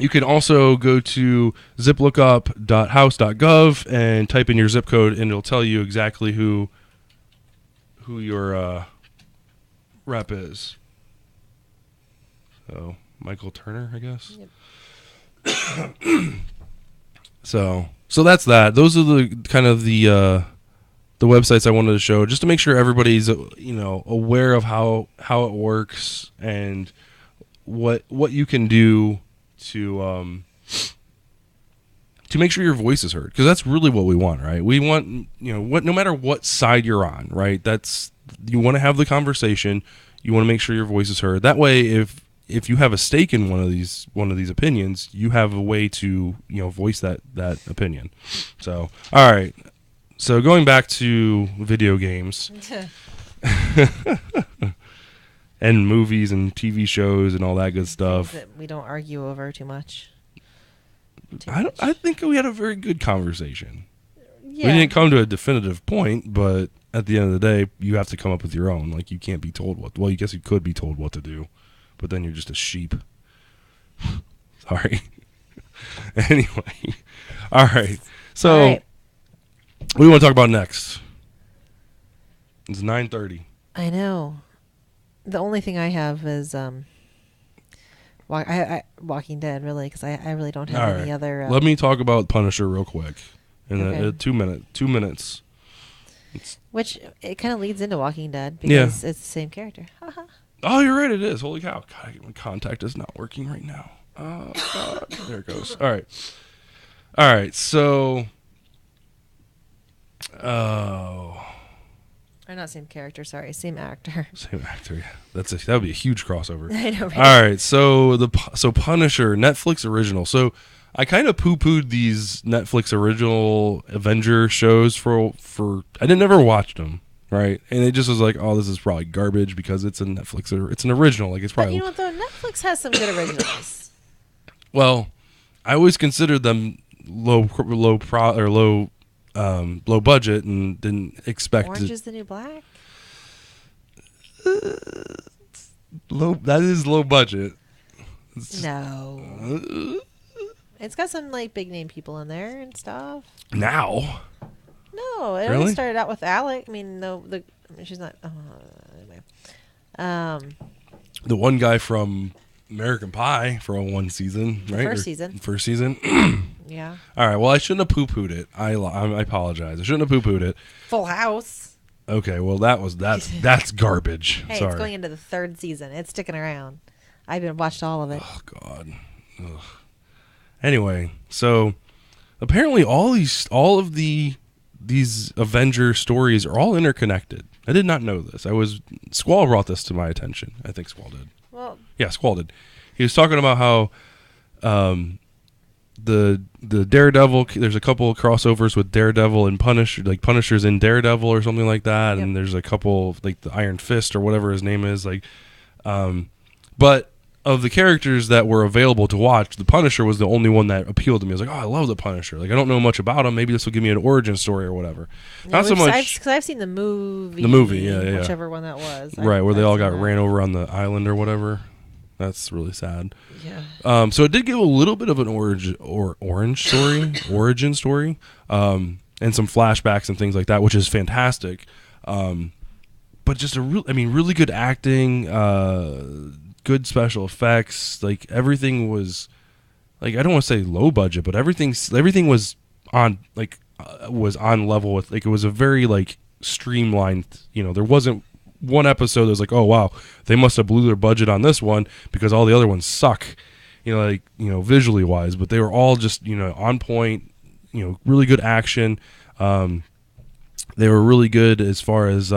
can also go to ziplookup.house.gov and type in your zip code, and it'll tell you exactly who your rep is. So Michael Turner, I guess. Yep. So that's that. Those are the kind of the websites I wanted to show, just to make sure everybody's aware of how it works and what you can do to make sure your voice is heard, because that's really what we want, right? We want no matter what side you're on, right? You want to have the conversation. You want to make sure your voice is heard. That way, if you have a stake in one of these opinions, you have a way to voice that opinion. So all right. So going back to video games and movies and TV shows and all that good stuff that we don't argue over too much. I think we had a very good conversation. Yeah. We didn't come to a definitive point, but at the end of the day, you have to come up with your own. You can't be told well, I guess you could be told what to do, but then you're just a sheep. Sorry. Anyway. All right. So all right. What do you want to talk about next? It's 9:30. I know. The only thing I have is Walking Dead, really, because I really don't have any other. Let me talk about Punisher real quick. In 2 minutes. Which it kind of leads into Walking Dead because it's the same character. Oh, you're right. It is. Holy cow! God, my contact is not working right now. Oh God, there it goes. All right. So. Oh, Or not same character, sorry, same actor. Same actor, yeah. That would be a huge crossover. I know, right? All right, so Punisher, Netflix original. So I kind of poo-pooed these Netflix original Avenger shows for I didn't ever watch them, right? And it just was like, oh, this is probably garbage because it's a Netflix or it's an original. Like it's But probably you know what though? Netflix has some good originals. well, I always considered them low budget and didn't expect Orange is the New Black? low. That is low budget. No. It's got some like big name people in there and stuff. Now, No, it Really? only started out with Alec. I mean, no, she's not. Anyway. the one guy from American Pie for one season, right? First season. First season. Yeah. All right. Well, I shouldn't have poo-pooed it. I apologize. I shouldn't have poo-pooed it. Full House. Okay. Well, that's garbage. Hey, Sorry. it's going into the 3rd season. It's sticking around. I've been watched all of it. Oh God. Ugh. Anyway, so apparently these Avenger stories are all interconnected. I did not know this. Squall brought this to my attention. I think Squall did. Well, Yeah, Squall did. He was talking about how the Daredevil. There's a couple of crossovers with Daredevil and Punisher, like Punisher's in Daredevil or something like that. Yep. And there's a couple like the Iron Fist or whatever his name is. Like, but of the characters that were available to watch, the Punisher was the only one that appealed to me. I was like, oh, I love the Punisher. Like, I don't know much about him. Maybe this will give me an origin story or whatever. yeah, Not so much. Because I've seen the movie. The movie, yeah. Whichever one that was. Right, where they I've all seen got that. ran over on the island or whatever. That's really sad. Yeah. So it did give a little bit of an origin story, and some flashbacks and things like that, which is fantastic. But just really good acting, good special effects. Like everything was, like I don't want to say low budget, but everything was on level with, like, it was a very like streamlined. There wasn't one episode that was like, oh wow, they must have blew their budget on this one because all the other ones suck, visually wise, but they were all just on point, really good action. They were really good as far as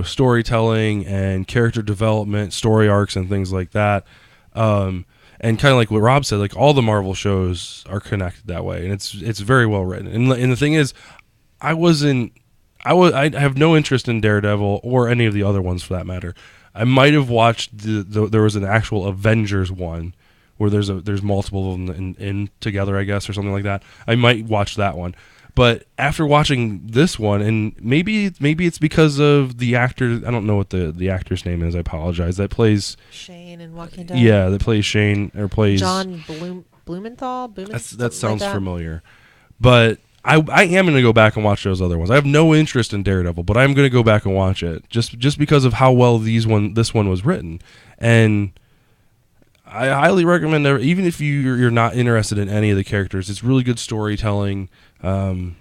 storytelling and character development, story arcs and things like that. And kind of like what Rob said, like all the Marvel shows are connected that way, and it's very well written. And the thing is, I have no interest in Daredevil or any of the other ones for that matter. I might have watched there was an actual Avengers one where there's multiple of them in together, I guess, or something like that. I might watch that one. But after watching this one, and maybe it's because of the actor, I don't know what the actor's name is, I apologize, that plays Shane in Walking Dead. Yeah, that plays Shane, or plays John Blumenthal. That sounds familiar. But I am going to go back and watch those other ones. I have no interest in Daredevil, but I'm going to go back and watch it just because of how well this one was written. And I highly recommend it, even if you're not interested in any of the characters. It's really good storytelling. I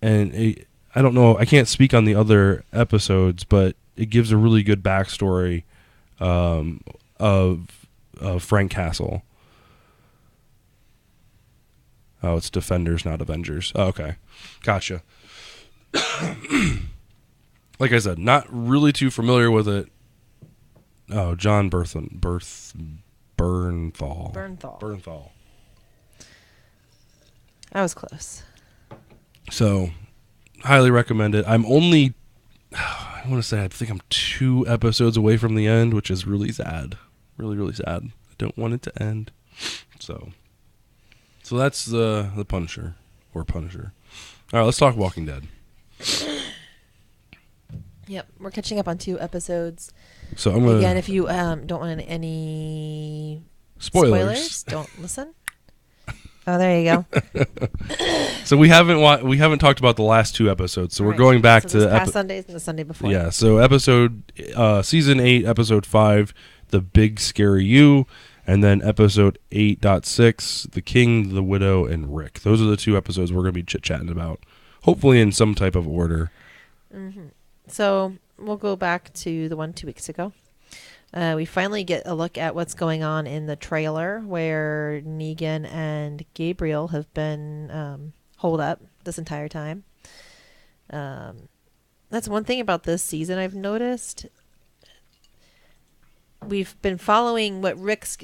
don't know, I can't speak on the other episodes, but it gives a really good backstory of Frank Castle. Oh, it's Defenders, not Avengers. Oh, okay. Gotcha. Like I said, not really too familiar with it. Oh, John Bernthal. I was close. So, highly recommend it. I'm only, I want to say, I think I'm 2 episodes away from the end, which is really sad. Really, really sad. I don't want it to end. So that's the Punisher. All right, let's talk Walking Dead. Yep, we're catching up on 2 episodes. So I'm gonna, again, if you don't want any spoilers, don't listen. Oh, there you go. So we haven't talked about the last 2 episodes. So we're going back to past Sundays and the Sunday before. Yeah. So season 8, episode 5, The Big Scary You, and then episode 8.6, The King, the Widow, and Rick. Those are the 2 episodes we're going to be chit-chatting about, hopefully in some type of order. Mm-hmm. So we'll go back to the one 2 weeks ago. We finally get a look at what's going on in the trailer where Negan and Gabriel have been holed up this entire time. That's one thing about this season I've noticed. We've been following what Rick's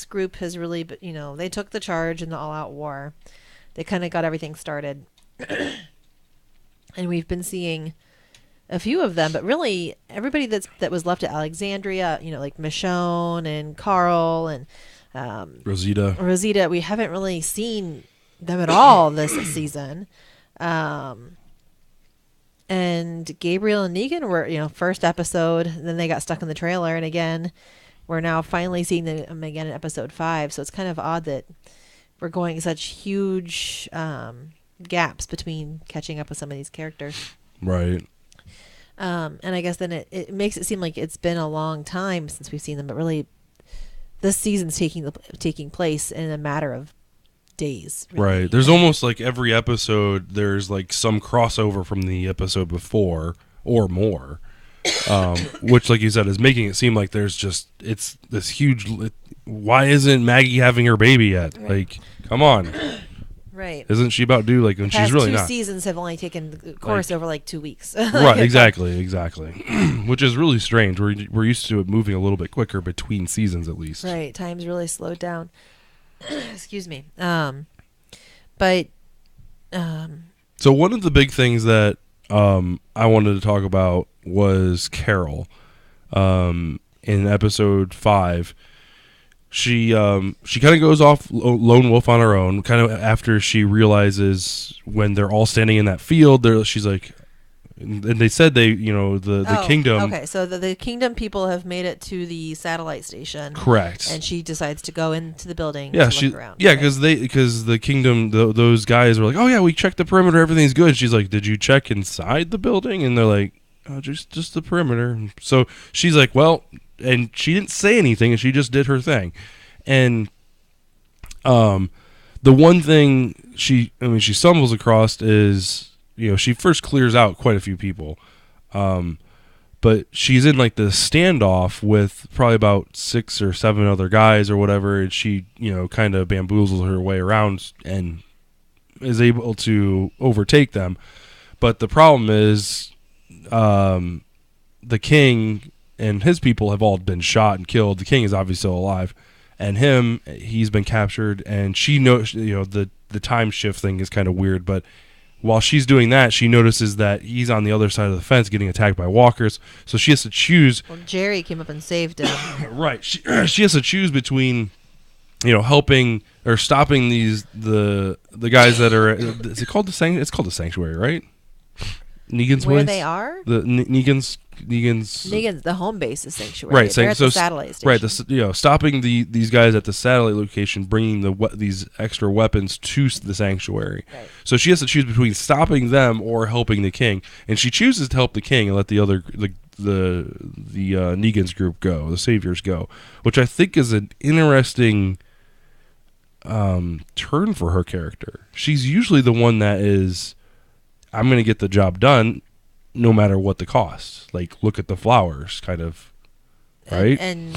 group has really, they took the charge in the all-out war. They kind of got everything started. And we've been seeing a few of them, but really everybody that was left at Alexandria, like Michonne and Carl and Rosita, we haven't really seen them at all this season. And Gabriel and Negan were, first episode, then they got stuck in the trailer, and again, we're now finally seeing them again in episode 5. So it's kind of odd that we're going such huge gaps between catching up with some of these characters. Right. And I guess then it makes it seem like it's been a long time since we've seen them, but really, this season's taking place in a matter of days. Really. Right. There's almost like every episode, there's like some crossover from the episode before or more, which, like you said, is making it seem like it's this huge. Why isn't Maggie having her baby yet? Right. Like, come on. Right. Isn't she about due? Like, when she's really not. 2 seasons have only taken the course over like 2 weeks. Right. Exactly. Which is really strange. We're used to it moving a little bit quicker between seasons, at least. Right. Time's really slowed down. Excuse me. But so one of the big things that I wanted to talk about was Carol. In episode 5, she kind of goes off lone wolf on her own. Kind of after she realizes when they're all standing in that field, she's like. And they said the kingdom. Okay, so the kingdom people have made it to the satellite station. Correct. And she decides to go into the building. Yeah, to look around. Yeah, because the kingdom, those guys were like, oh yeah, we checked the perimeter, everything's good. She's like, did you check inside the building? And they're like, oh, just the perimeter. So she's like, well, and she didn't say anything, and she just did her thing. And the one thing she stumbles across is. She first clears out quite a few people, but she's in like the standoff with probably about 6 or 7 other guys or whatever, and she, kind of bamboozles her way around and is able to overtake them. But the problem is, the king and his people have all been shot and killed. The king is obviously still alive, and he's been captured, and she knows, the time shift thing is kind of weird, but while she's doing that, she notices that he's on the other side of the fence getting attacked by walkers. So she has to choose. Well, Jerry came up and saved him. Right. She has to choose between, helping or stopping the guys that are. Is it called It's called the Sanctuary, right? Negan's where place? They are? The Negan's the home base is Sanctuary. Right, they're at the satellite station. Right, stopping these guys at the satellite location, bringing these extra weapons to the Sanctuary. Right. So she has to choose between stopping them or helping the king, and she chooses to help the king and let the other the Negan's group go, the Saviors go, which I think is an interesting turn for her character. She's usually the one that is, I'm going to get the job done no matter what the cost. Like, look at the flowers, kind of, right? And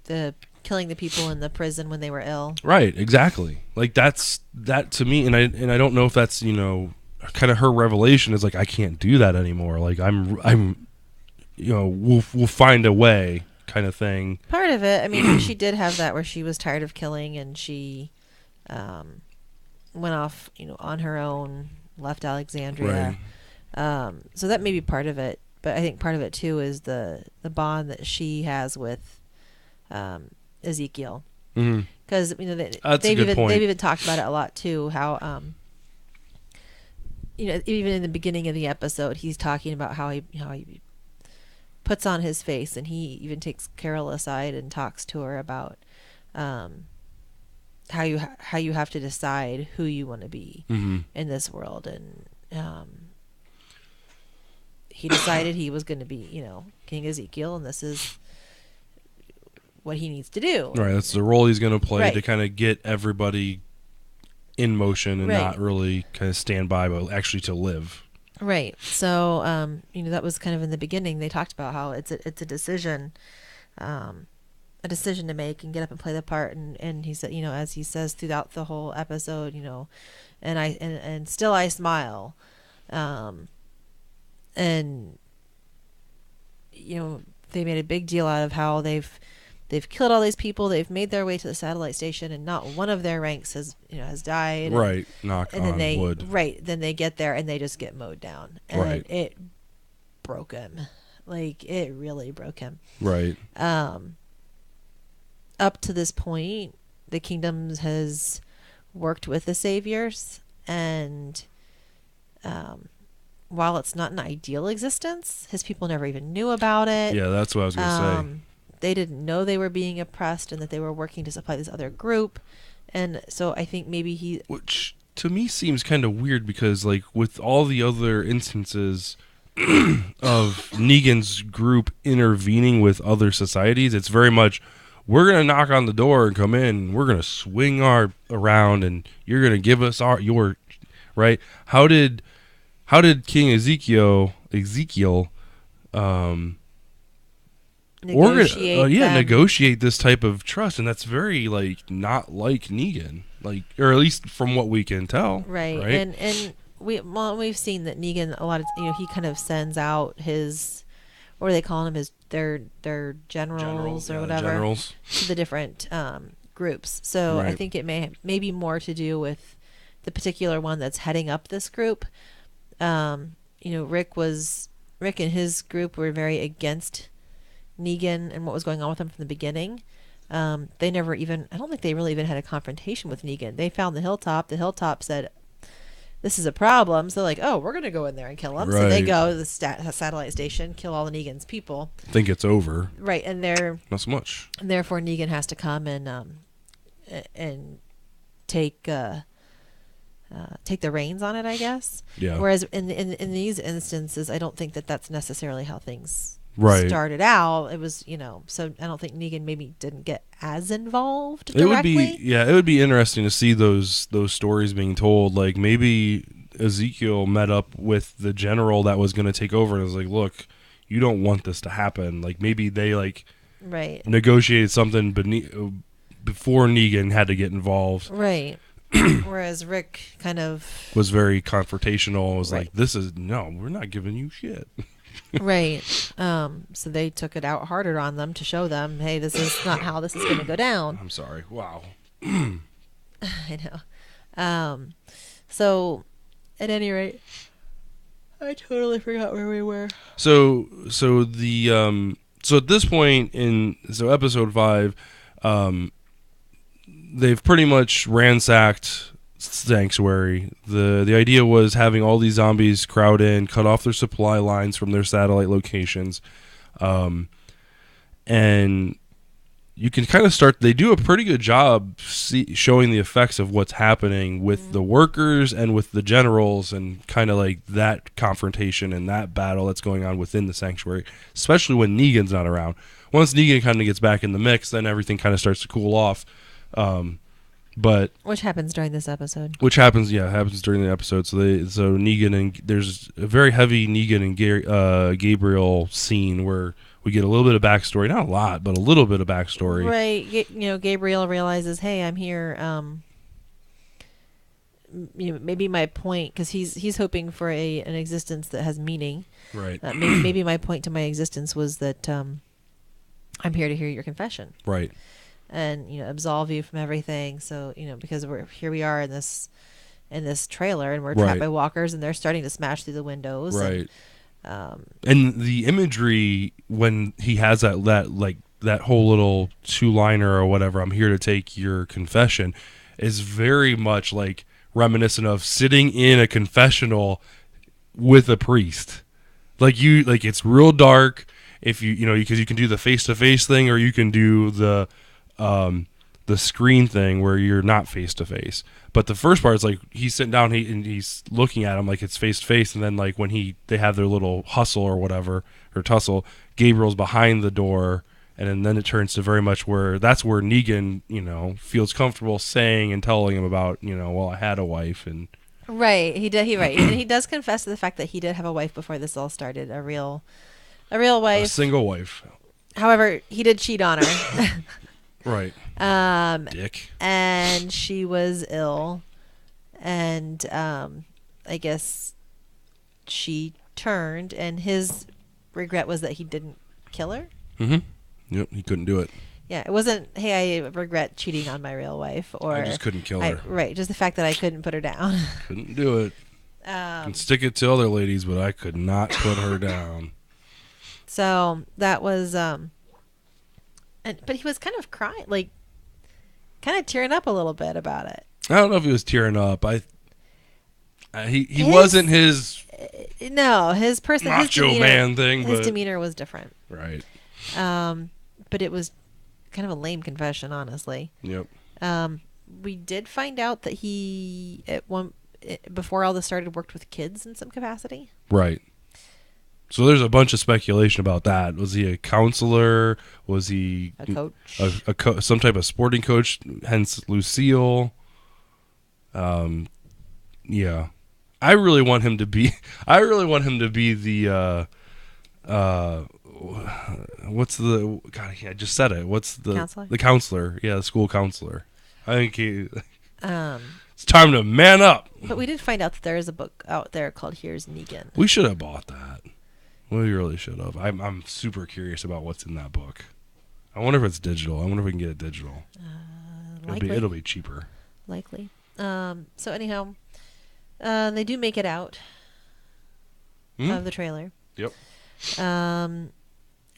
the killing the people in the prison when they were ill. Right, exactly. Like, that to me, and I don't know if that's, kind of her revelation is like, I can't do that anymore. Like, I'm we'll find a way, kind of thing. Part of it, I mean, she did have that where she was tired of killing, and she went off, on her own, left Alexandria. Right. So that may be part of it, but I think part of it too is the bond that she has with Ezekiel. Because they've even talked about it a lot too. How even in the beginning of the episode, he's talking about how he puts on his face, and he even takes Carol aside and talks to her about how you have to decide who you want to be in this world, and he decided he was going to be, King Ezekiel, and this is what he needs to do. Right, that's the role he's going to play to kind of get everybody in motion and not really kind of stand by, but actually to live. Right. So, that was kind of in the beginning. They talked about how it's a decision, to make and get up and play the part. And he said, as he says throughout the whole episode, and still I smile. and they made a big deal out of how they've killed all these people. They've made their way to the satellite station, and not one of their ranks has died. Right. Knock and on then wood. Right. Then they get there and they just get mowed down. And Right. it broke him. Like, it really broke him. Right. Up to this point, the kingdom has worked with the saviors, and while it's not an ideal existence, his people never even knew about it. Yeah, that's what I was going to say. They didn't know they were being oppressed and that they were working to supply this other group. And so I think maybe which to me seems kind of weird, because like with all the other instances of Negan's group intervening with other societies, it's very much, we're going to knock on the door and come in, we're going to swing our around, and you're going to give us your right. How did King Ezekiel negotiate this type of trust? And that's very like not like Negan, like, or at least from what we can tell. Right. And we've seen that Negan a lot of he kind of sends out his, what do they call them, his their generals or whatever, generals, to the different groups. So right. I think it may be more to do with the particular one that's heading up this group. Rick and his group were very against Negan and what was going on with him from the beginning. They never even, I don't think they really even had a confrontation with Negan. They found the hilltop. The hilltop said, this is a problem. So they're like, oh, we're going to go in there and kill him. Right. So they go to the satellite station, kill all of Negan's people. Think it's over. Right. And they're not so much. And therefore Negan has to come and take the reins on it, I guess. Yeah. Whereas in these instances, I don't think that that's necessarily how things started out. It was, so I don't think Negan maybe didn't get as involved directly. It would be interesting to see those stories being told. Like, maybe Ezekiel met up with the general that was going to take over and was like, look, you don't want this to happen. Like, maybe they right. negotiated something before Negan had to get involved. Right. Whereas Rick kind of was very confrontational. Was right. like, we're not giving you shit. Right. So they took it out harder on them to show them, hey, this is not how this is going to go down. I'm sorry. Wow. I know. So at any rate, I totally forgot where we were. So at this point in episode 5, they've pretty much ransacked Sanctuary. The idea was having all these zombies crowd in, cut off their supply lines from their satellite locations, and you can kind of start. They do a pretty good job showing the effects of what's happening with the workers and with the generals, and kind of like that confrontation and that battle that's going on within the Sanctuary, especially when Negan's not around. Once Negan kind of gets back in the mix, then everything kind of starts to cool off. But which happens during this episode. Happens during the episode. So Negan, and there's a very heavy Negan and Gabriel scene where we get a little bit of backstory, not a lot, but a little bit of backstory. Right. Gabriel realizes, hey, I'm here. Maybe my point, because he's hoping for an existence that has meaning. Right. Maybe my point to my existence was that I'm here to hear your confession. Right. And absolve you from everything. So because we are in this trailer, and we're trapped by walkers, and they're starting to smash through the windows. Right. And the imagery when he has that whole little 2-liner or whatever, I'm here to take your confession, is very much like reminiscent of sitting in a confessional with a priest. It's real dark. If because you can do the face-to-face thing, or you can do the screen thing where you're not face to face. But the first part is like he's sitting down, and he's looking at him like it's face to face, and then like when they have their little hustle or whatever, or tussle, Gabriel's behind the door, and then it turns to very much where that's where Negan feels comfortable saying and telling him about well, I had a wife. And right, he and he does confess to the fact that he did have a wife before this all started, a real wife, a single wife. However, he did cheat on her. Right. Dick. And she was ill, and I guess she turned, and his regret was that he didn't kill her. Mm-hmm. Yep, he couldn't do it. Yeah, it wasn't, hey, I regret cheating on my real wife, or I just couldn't kill her. Right, just the fact that I couldn't put her down. Couldn't do it. Can stick it to other ladies, but I could not put her down. So that was, but he was kind of crying, like, kind of tearing up a little bit about it. I don't know if he was tearing up. He wasn't his no, his macho man thing. His demeanor was different. Right. But it was kind of a lame confession, honestly. Yep. We did find out that he before all this started worked with kids in some capacity. Right. So there's a bunch of speculation about that. Was he a counselor? Was he a coach? Some type of sporting coach? Hence Lucille. Yeah. I really want him to be the what's the God? I just said it. What's the counselor? The counselor? Yeah, the school counselor. I think it's time to man up. But we did find out that there is a book out there called "Here's Negan." We should have bought that. We really should have. I'm super curious about what's in that book. I wonder if it's digital. I wonder if we can get it digital. It'll be cheaper. Likely. So anyhow, they do make it out of the trailer. Yep.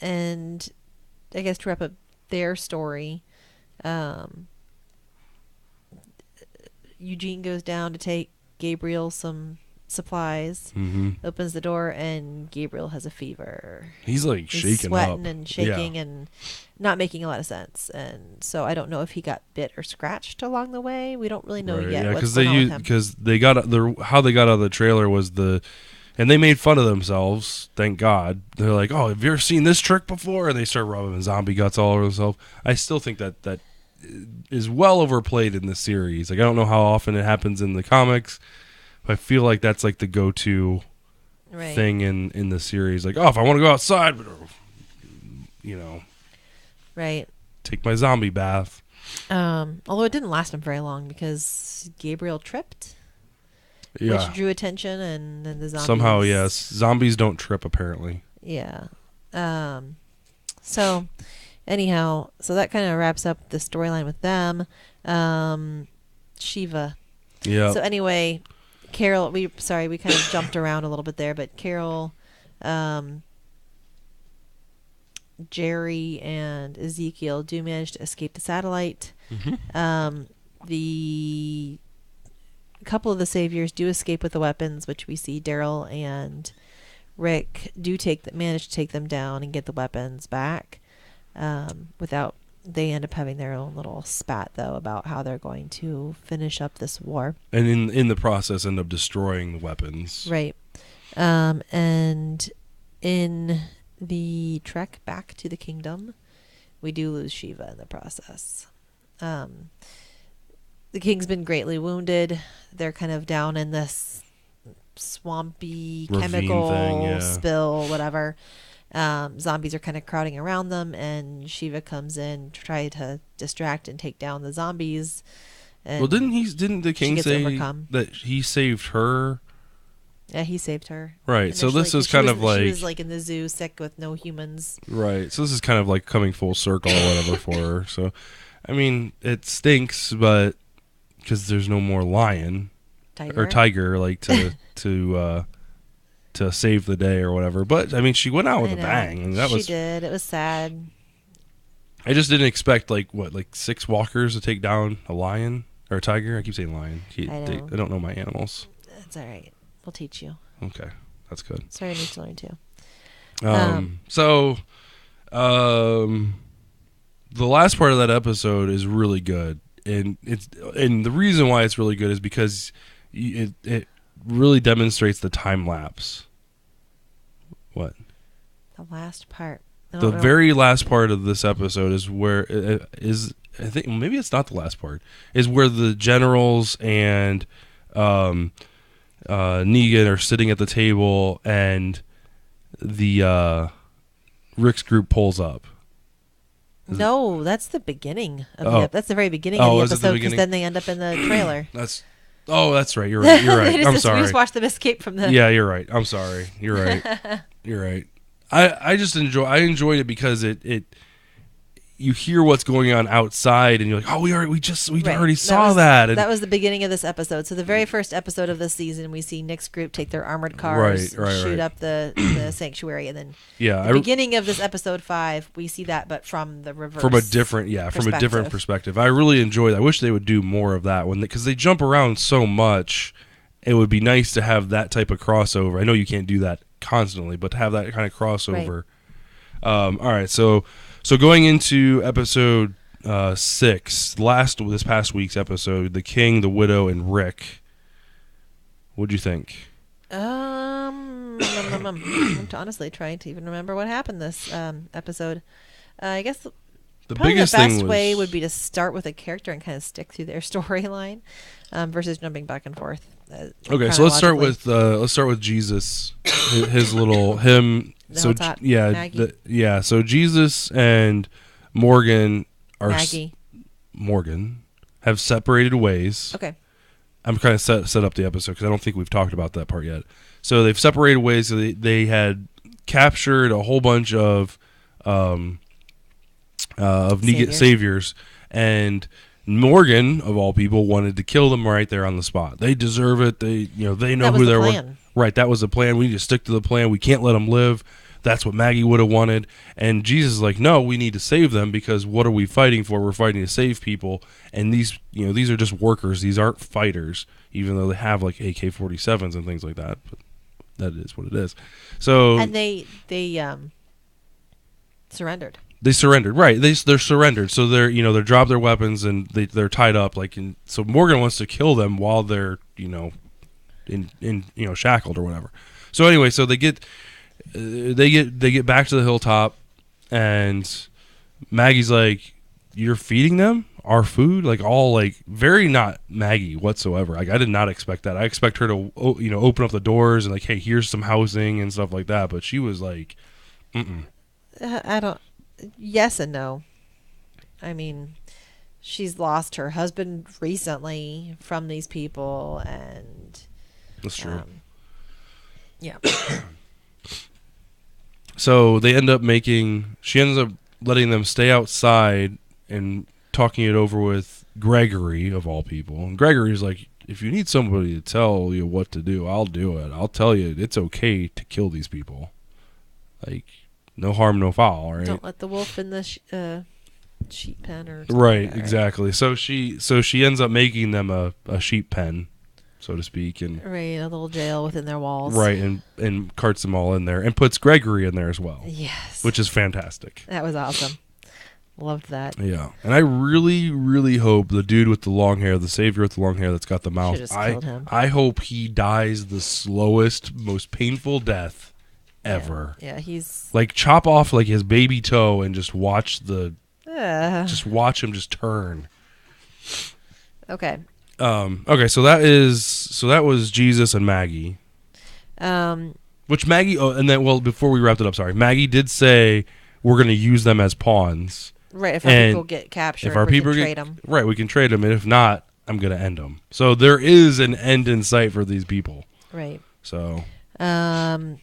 And I guess to wrap up their story, Eugene goes down to take Gabriel some supplies, opens the door, and Gabriel has a fever. He's like shaking sweating up. And shaking and not making a lot of sense. And so I don't know if he got bit or scratched along the way. We don't really know yet. Yeah, because they got how they got out of the trailer was and they made fun of themselves. Thank God. They're like, "Oh, have you ever seen this trick before?" And they start rubbing zombie guts all over themselves. I still think that is well overplayed in the series. Like, I don't know how often it happens in the comics, but I feel like that's like the go-to thing in the series. Like, oh, if I want to go outside, right, take my zombie bath. Although it didn't last him very long because Gabriel tripped. Yeah. Which drew attention, and then the zombies... Somehow, yes. Zombies don't trip, apparently. Yeah. So, anyhow, so that kind of wraps up the storyline with them. Shiva. Yeah. So anyway, Carol, we kind of jumped around a little bit there, but Carol, Jerry, and Ezekiel do manage to escape the satellite. The couple of the saviors do escape with the weapons, which we see Daryl and Rick do manage to take them down and get the weapons back. They end up having their own little spat, though, about how they're going to finish up this war. And in the process end up destroying the weapons. Right. And in the trek back to the kingdom, we do lose Shiva in the process. The king's been greatly wounded. They're kind of down in this swampy ravine chemical thing, spill, whatever. Zombies are kind of crowding around them, and Shiva comes in to try to distract and take down the zombies. And well, didn't the king say that he saved her? Yeah, he saved her. Right. So this is kind of like... She was like in the zoo, sick with no humans. Right. So this is kind of like coming full circle or whatever for her. So, I mean, it stinks, but... because there's no more lion or tiger like to save the day or whatever. But I mean, she went out with a bang. And she did. It was sad. I just didn't expect like 6 walkers to take down a lion or a tiger. I keep saying lion. I don't know my animals. That's all right. We'll teach you. Okay, that's good. Sorry, I need to learn too. The last part of that episode is really good. And the reason why it's really good is because it really demonstrates the time lapse. What? The last part. The very last part of this episode is where I think maybe it's not the last part. Is where the generals and Negan are sitting at the table and the Rick's group pulls up. No, that's the beginning of that's the very beginning of the episode, because then they end up in the trailer. Oh, that's right. You're right. You're right. I'm sorry. We just watched them escape from the. Yeah, you're right. I'm sorry. You're right. You're right. I just enjoyed it because it you hear what's going on outside, and you're like, oh, we already saw that. And that was the beginning of this episode. So the very first episode of this season, we see Nick's group take their armored cars, shoot up the sanctuary, and then the beginning of this episode 5, we see that, but from the reverse, from a different perspective. I really enjoyed it. I wish they would do more of that because they jump around so much. It would be nice to have that type of crossover. I know you can't do that constantly, but to have that kind of crossover. Right. All right, so going into episode 6, this past week's episode, the King, the Widow, and Rick. What'd you think? I'm honestly trying to even remember what happened this episode. I guess the biggest best way would be to start with a character and kind of stick through their storyline versus jumping back and forth. Okay, so let's start with Jesus, his little him. So yeah, so Jesus and Morgan have separated ways. Okay. I'm kind of set up the episode because I don't think we've talked about that part yet. So they've separated ways. So they had captured a whole bunch of saviors, and Morgan, of all people, wanted to kill them right there on the spot. They deserve it. They know who they were. Right, that was the plan. We need to stick to the plan. We can't let them live. That's what Maggie would have wanted. And Jesus is like, no, we need to save them because what are we fighting for? We're fighting to save people. And these are just workers. These aren't fighters, even though they have like AK-47s and things like that. But that is what it is. So and they surrendered. They surrendered, right? They're surrendered. So they dropped their weapons and they're tied up. So Morgan wants to kill them while they're in shackled or whatever. So anyway, so they get back to the hilltop, and Maggie's like, "You're feeding them our food?" Very not Maggie whatsoever. I did not expect that. I expect her to open up the doors and hey, here's some housing and stuff like that. But she was like, "Mm-mm." I don't. Yes and no. I mean, she's lost her husband recently from these people, and that's true. Yeah. So she ends up letting them stay outside and talking it over with Gregory, of all people. And Gregory's like, if you need somebody to tell you what to do, I'll do it. I'll tell you it's okay to kill these people. No harm, no foul, right? Don't let the wolf in the sheep pen or right, exactly. So she ends up making them a sheep pen, so to speak, and a little jail within their walls, right, and carts them all in there and puts Gregory in there as well. Yes, which is fantastic. That was awesome. Loved that. Yeah, and I really, really hope the dude with the long hair, the savior with the long hair that's got the mouth, killed him. I hope he dies the slowest, most painful death ever. Yeah, he's chop off his baby toe and just watch him just turn. Okay. Okay, so that was Jesus and Maggie. Which Maggie and then before we wrapped it up, sorry. Maggie did say we're going to use them as pawns. Right, if our people get captured, we can trade them. Right, we can trade them, and if not, I'm going to end them. So there is an end in sight for these people. Right. So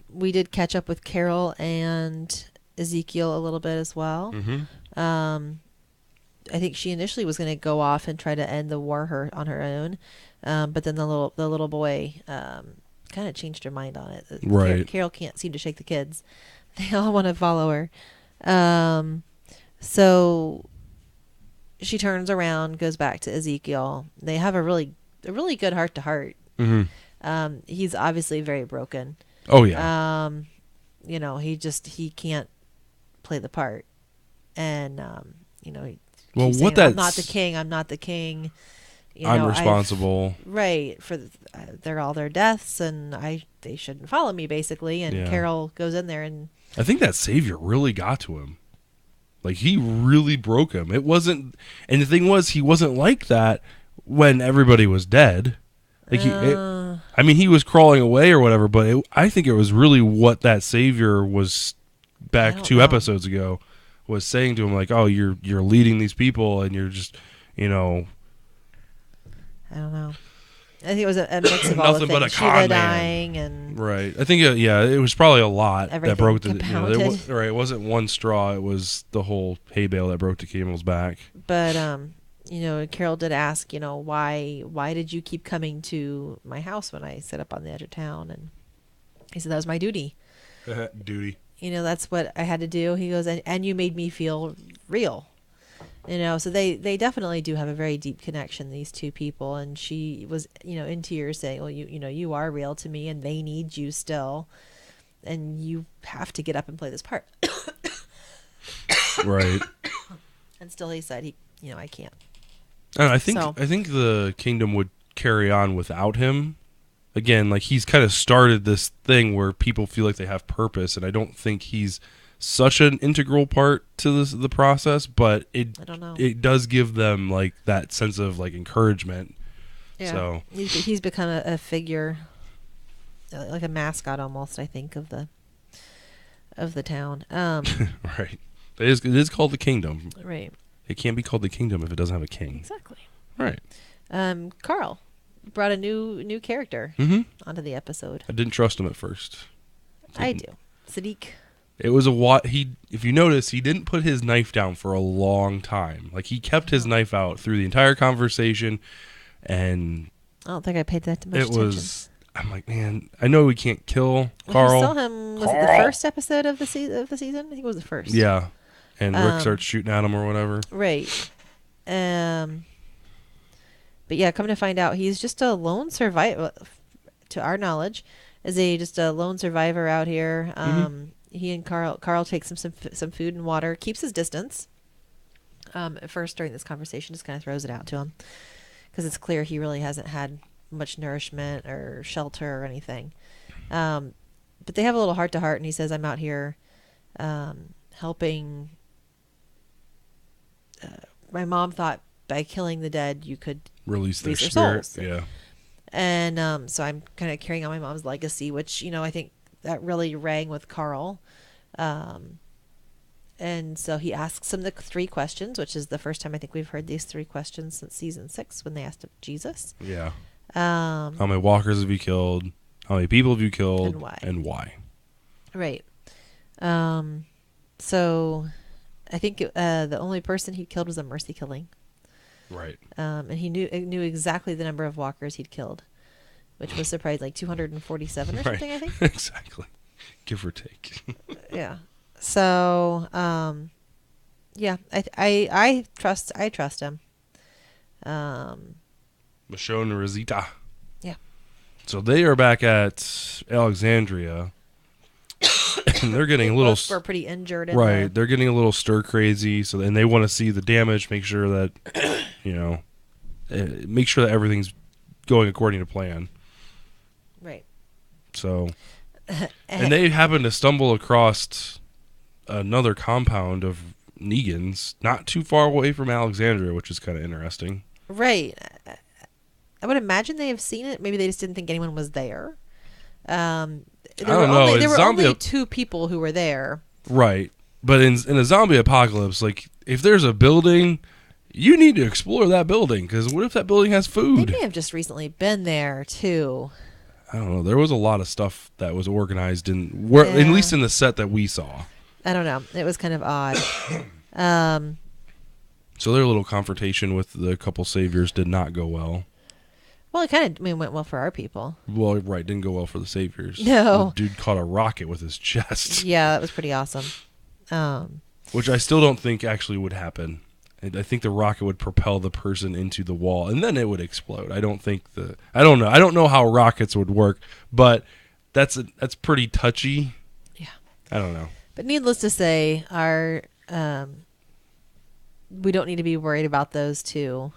we did catch up with Carol and Ezekiel a little bit as well. Mm-hmm. I think she initially was going to go off and try to end the war on her own, but then the little boy kind of changed her mind on it. Right. Carol can't seem to shake the kids; they all want to follow her. So she turns around, goes back to Ezekiel. They have a really good heart to heart. Mm-hmm. He's obviously very broken. Oh yeah. He can't play the part, and well, saying, I'm not the king. I'm not the king. I'm responsible. Right, for they're all their deaths, and they shouldn't follow me, basically. And Carol goes in there, and I think that savior really got to him. He really broke him. It wasn't, and the thing was, he wasn't like that when everybody was dead. He was crawling away or whatever, but I think it was really what that savior was back 2 episodes ago was saying to him, oh, you're leading these people, and you're just, I don't know. I think it was a mix of all the Nothing but a things. con Sheila man. dying and Right. I think it was probably a lot that everything broke the compounded. right. It wasn't one straw. It was the whole hay bale that broke the camel's back. But Carol did ask, why did you keep coming to my house when I sit up on the edge of town? And he said that was my duty. Duty. That's what I had to do. He goes, and you made me feel real. So they definitely do have a very deep connection, these two people. And she was, in tears saying, well, you are real to me and they need you still. And you have to get up and play this part. Right. And still he said, I can't. And I think the kingdom would carry on without him. Again, like he's kind of started this thing where people feel like they have purpose. And I don't think he's such an integral part to the process, but I don't know. It does give them like that sense of like encouragement. Yeah. So he's become a figure, like a mascot almost, I think, of the town. right. It is called the kingdom. Right. It can't be called the kingdom if it doesn't have a king. Exactly. Right. Carl brought a new character onto the episode. I didn't trust him at first. I do. Sadiq. It was if you notice, he didn't put his knife down for a long time. Like he kept his knife out through the entire conversation, and I don't think I paid that much attention. I'm like, man, I know we can't kill Carl. We saw him. Was it the first episode of the season? I think it was the first. Yeah, and Rick starts shooting at him or whatever. Right. But yeah, come to find out, he's just a lone survivor. To our knowledge, is just a lone survivor out here. He and Carl takes him some food and water, keeps his distance. At first during this conversation, just kind of throws it out to him because it's clear he really hasn't had much nourishment or shelter or anything. But they have a little heart to heart, and he says, "I'm out here helping." My mom thought by killing the dead you could release their spirit. Souls. Yeah. And so I'm kind of carrying on my mom's legacy, which I think that really rang with Carl. And so he asks him the 3 questions, which is the first time I think we've heard these 3 questions since season 6 when they asked of Jesus. Yeah. How many walkers have you killed? How many people have you killed? And why? Right. So I think the only person he killed was a mercy killing. Right. And he knew exactly the number of walkers he'd killed, which was surprising, like 247 or something, I think. Exactly. Give or take. Yeah. So, yeah, I trust him. Michonne and Rosita. Yeah. So they are back at Alexandria. And they're getting a little. We're pretty injured. Right. They're getting a little stir crazy. So and they want to see the damage, make sure that, make sure that everything's going according to plan. Right. So, and they happen to stumble across another compound of Negan's, not too far away from Alexandria, which is kind of interesting. Right. I would imagine they have seen it. Maybe they just didn't think anyone was there. There were only 2 people who were there. Right. But in a zombie apocalypse, like, if there's a building, you need to explore that building, because what if that building has food? They may have just recently been there, too. I don't know. There was a lot of stuff that was organized at least in the set that we saw. I don't know. It was kind of odd. So their little confrontation with the couple saviors did not go well. Well, it kind of went well for our people. Well, right. Didn't go well for the saviors. No. The dude caught a rocket with his chest. Yeah, that was pretty awesome. Which I still don't think actually would happen. I think the rocket would propel the person into the wall, and then it would explode. I don't know. I don't know how rockets would work, but that's pretty touchy. Yeah. I don't know. But needless to say, we don't need to be worried about those 2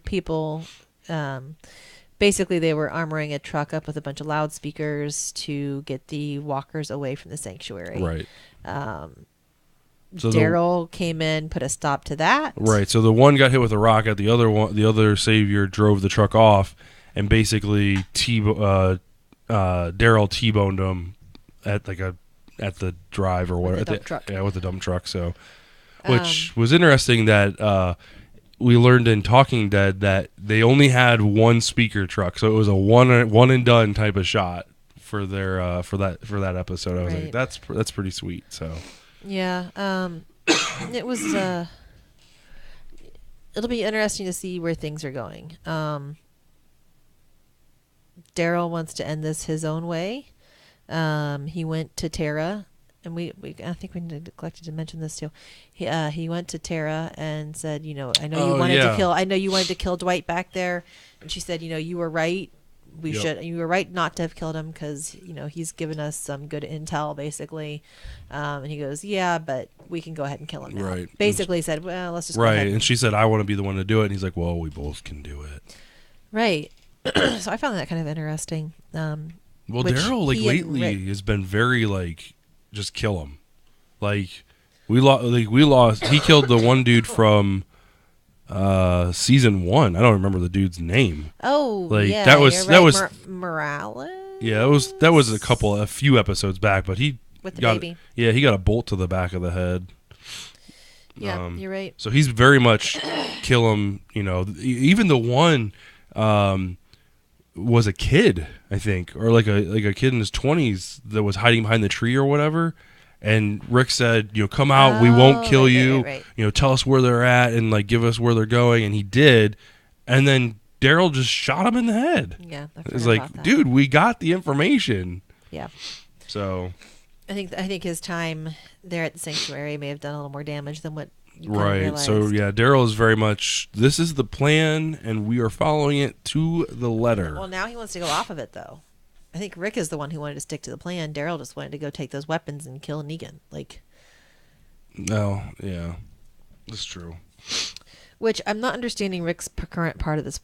people. Basically, they were armoring a truck up with a bunch of loudspeakers to get the walkers away from the sanctuary. Right. So Daryl came in, put a stop to that. Right. So the one got hit with a rocket. The other savior drove the truck off, and basically Daryl T-boned him at the drive or whatever. With the dump truck. Yeah, with the dump truck. So, which was interesting that we learned in Talking Dead that they only had one speaker truck, so it was a one and done type of shot for their for that episode. I was like, that's pretty sweet. So yeah, it was. It'll be interesting to see where things are going. Daryl wants to end this his own way. He went to Tara, and we I think we neglected to mention this too. He went to Tara and said, I know you wanted to kill. I know you wanted to kill Dwight back there, and she said, you were right. You were right not to have killed him because he's given us some good intel, basically. And he goes, yeah, but we can go ahead and kill him now. Right. Basically said, well, let's just go ahead. And she said, I want to be the one to do it. And he's like, well, we both can do it. Right. So I found that kind of interesting. Well, Daryl lately has been very just kill him. We lost. He killed the one dude from season 1. I don't remember the dude's name. Oh, yeah, that was Morales. Yeah, that was a few episodes back, but he with the baby. Yeah, he got a bolt to the back of the head. Yeah, you're right. So he's very much kill him. Even the one was a kid, I think, or like a kid in his 20s that was hiding behind the tree or whatever. And Rick said, come out, we won't kill you. Right. Tell us where they're at and give us where they're going. And he did. And then Daryl just shot him in the head. Yeah. It's like, dude, we got the information. Yeah. So I think his time there at the sanctuary may have done a little more damage than what you right. realized. So yeah, Daryl is very much, this is the plan and we are following it to the letter. Well, now he wants to go off of it though. I think Rick is the one who wanted to stick to the plan. Daryl just wanted to go take those weapons and kill Negan. No, yeah, that's true. Which I'm not understanding Rick's current part of this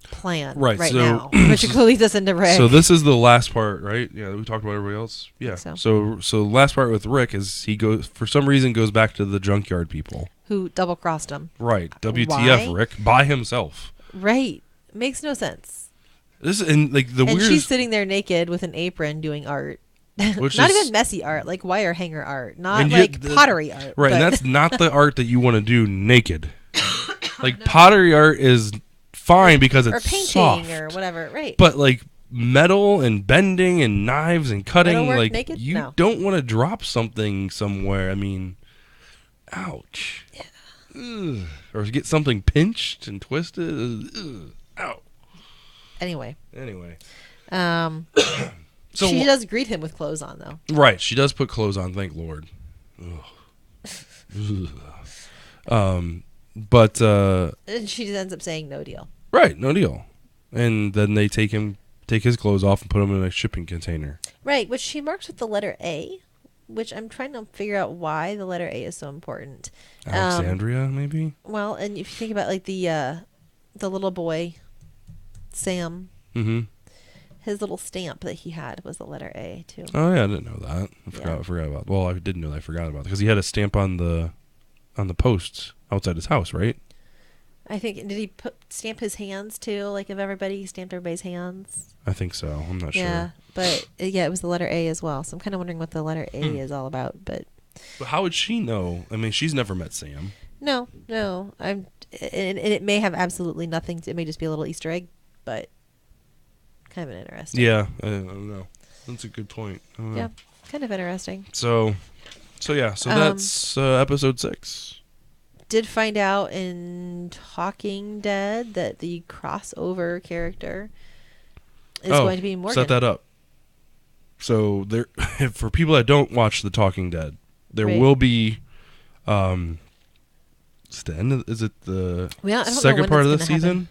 plan right now, which clearly doesn't to Rick. So this is the last part, right? Yeah, we talked about everybody else. Yeah. So the last part with Rick is he goes for some reason goes back to the junkyard people who double crossed him. Right. WTF, Why? Rick by himself. Right. Makes no sense. This and the and weird. She's sitting there naked with an apron doing art. Not even messy art, like wire hanger art, not pottery art. Right, and that's not the art that you want to do naked. Pottery art is fine because it's or painting soft. Or whatever, right? But metal and bending and knives and cutting, naked? You don't want to drop something somewhere. I mean, ouch. Yeah. Or get something pinched and twisted. Ow. Anyway. So she does greet him with clothes on, though. Right, she does put clothes on. Thank Lord. But and she just ends up saying no deal. Right, no deal. And then they take his clothes off and put him in a shipping container. Right, which she marks with the letter A, which I'm trying to figure out why the letter A is so important. Alexandria, maybe. Well, and if you think about the little boy, Sam. Mm-hmm. His little stamp that he had was the letter A too. Oh yeah, I didn't know that. I forgot about. Well, I didn't know that. I forgot about it because he had a stamp on the posts outside his house, right? I think did he stamp his hands too? If he stamped everybody's hands. I think so. I'm not sure. Yeah, but it was the letter A as well. So I'm kind of wondering what the letter A is all about. But how would she know? I mean, she's never met Sam. No. And it may have absolutely nothing. It may just be a little Easter egg, but. Kind of an interesting. Yeah, I don't know. That's a good point. Yeah, kind of interesting. So that's episode 6. Did find out in Talking Dead that the crossover character is going to be Morgan. Set that up. So there, for people that don't watch The Talking Dead, there will be. Is it the second part of the season? Happen.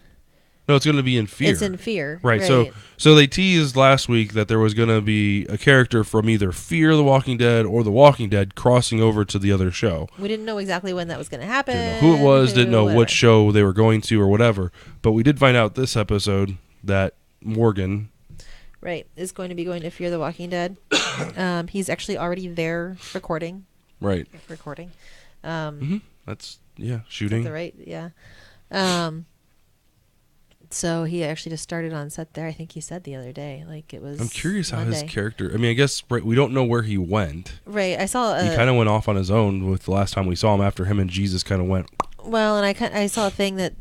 No, it's going to be in Fear. It's in Fear. Right. So they teased last week that there was going to be a character from either Fear the Walking Dead or The Walking Dead crossing over to the other show. We didn't know exactly when that was going to happen. Didn't know who it was, didn't know what show they were going to or whatever. But we did find out this episode that Morgan... Right, is going to be going to Fear the Walking Dead. He's actually already there recording. Right. Recording. That's, shooting. That's right, yeah. So he actually just started on set there. I think he said the other day, it was. I'm curious Monday. How his character. I mean, I guess we don't know where he went. Right, I saw. He kind of went off on his own with the last time we saw him. After him and Jesus kind of went. Well, and I saw a thing that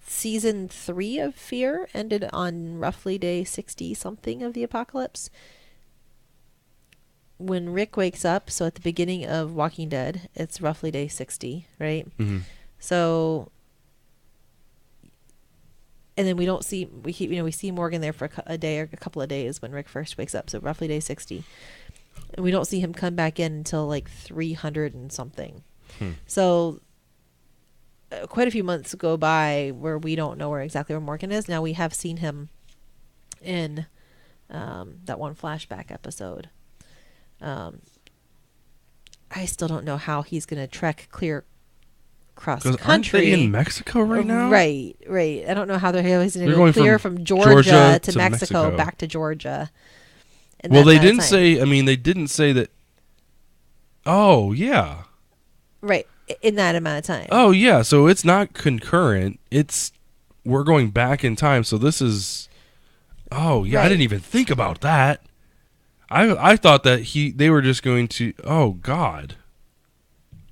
season 3 of Fear ended on roughly day 60 something of the apocalypse. When Rick wakes up, so at the beginning of Walking Dead, it's roughly day 60, right? Mm-hmm. So, and then we see Morgan there for a day or a couple of days when Rick first wakes up, so roughly day 60. And we don't see him come back in until like 300 and something. So quite a few months go by where we don't know exactly where Morgan is. Now we have seen him in that one flashback episode. I still don't know how he's going to trek clear cross country. Aren't they in Mexico right now? Right. I don't know how he's going to go clear from Georgia to Mexico back to Georgia. Well, they didn't say. I mean, they didn't say that. Oh yeah. Right, in that amount of time. Oh yeah, so it's not concurrent. We're going back in time. So this is. Oh yeah, right. I didn't even think about that. I thought that they were just going to. Oh God.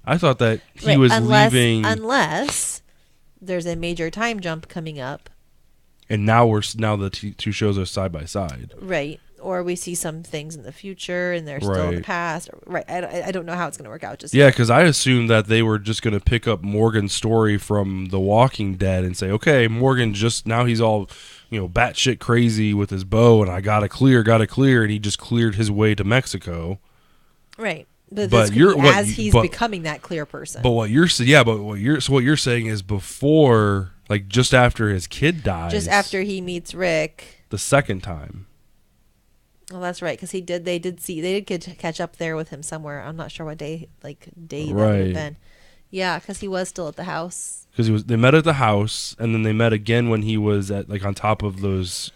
I thought that he was leaving. Unless there's a major time jump coming up. And now the two shows are side by side. Right. Or we see some things in the future and they're still in the past. Right. I don't know how it's going to work out. Just yeah, because I assumed that they were just going to pick up Morgan's story from The Walking Dead and say, okay, Morgan now he's all, batshit crazy with his bow and I gotta clear, and he just cleared his way to Mexico. Right. But he's becoming that clear person. But what you're saying is before, like just after his kid dies. Just after he meets Rick. The second time. Well, that's right, because they did catch up there with him somewhere. I'm not sure what day that would have been. Yeah, because he was still at the house. Because they met at the house, and then they met again when he was at on top of those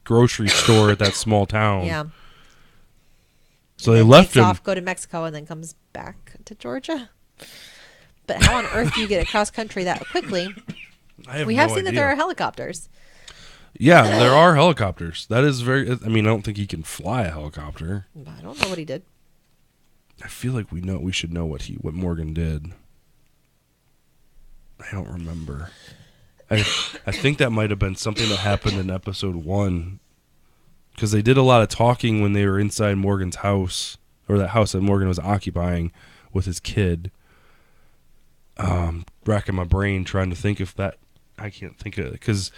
grocery store at that small town. Yeah. So they left him. Go to Mexico, and then comes back to Georgia. But how on earth do you get across country that quickly? We have seen that there are helicopters. Yeah, there are helicopters. That is very. I mean, I don't think he can fly a helicopter. I don't know what he did. I feel like we should know what Morgan did. I don't remember. I think that might have been something that happened in episode 1, because they did a lot of talking when they were inside Morgan's house, or that house that Morgan was occupying with his kid. Racking my brain trying to think if that. I can't think of it because.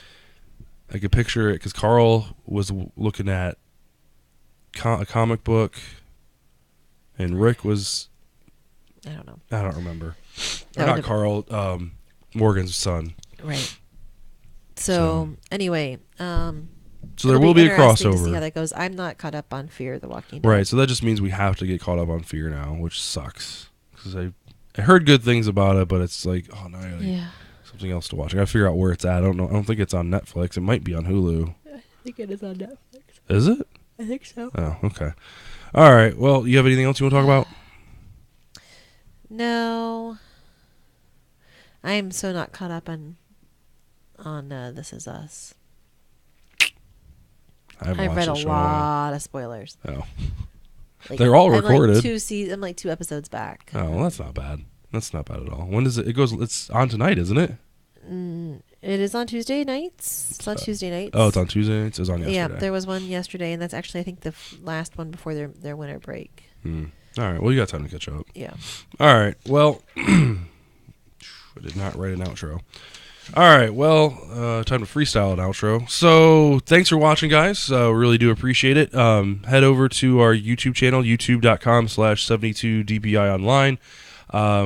I could picture it because Carl was looking at a comic book, and Rick was. I don't know. I don't remember. Not Carl. Morgan's son. Right. So anyway, so there will be a crossover. To see how that goes. I'm not caught up on Fear the Walking Dead. Right. So that just means we have to get caught up on Fear now, which sucks because I heard good things about it, but it's like, oh no. Yeah. Something else to watch. I gotta figure out where it's at. I don't know. I don't think it's on Netflix. It might be on Hulu. I think it is on Netflix. Is it? I think so. Oh, okay. All right. Well, you have anything else you want to talk about? No. I am so not caught up on This Is Us. I've read a lot of spoilers. Oh. They're all recorded. I'm like 2 episodes back. Oh, well, that's not bad. That's not bad at all. When does it? It goes. It's on tonight, isn't it? It is on Tuesday nights. It's on Tuesday nights. Oh, it's on Tuesday nights. It was on yesterday. Yeah, there was one yesterday, and that's actually I think the last one before their winter break. All right. Well, you got time to catch up. Yeah. All right. Well, I did not write an outro. All right. Well, time to freestyle an outro. So thanks for watching, guys. Really do appreciate it. Head over to our YouTube channel, youtube.com/72DPI online.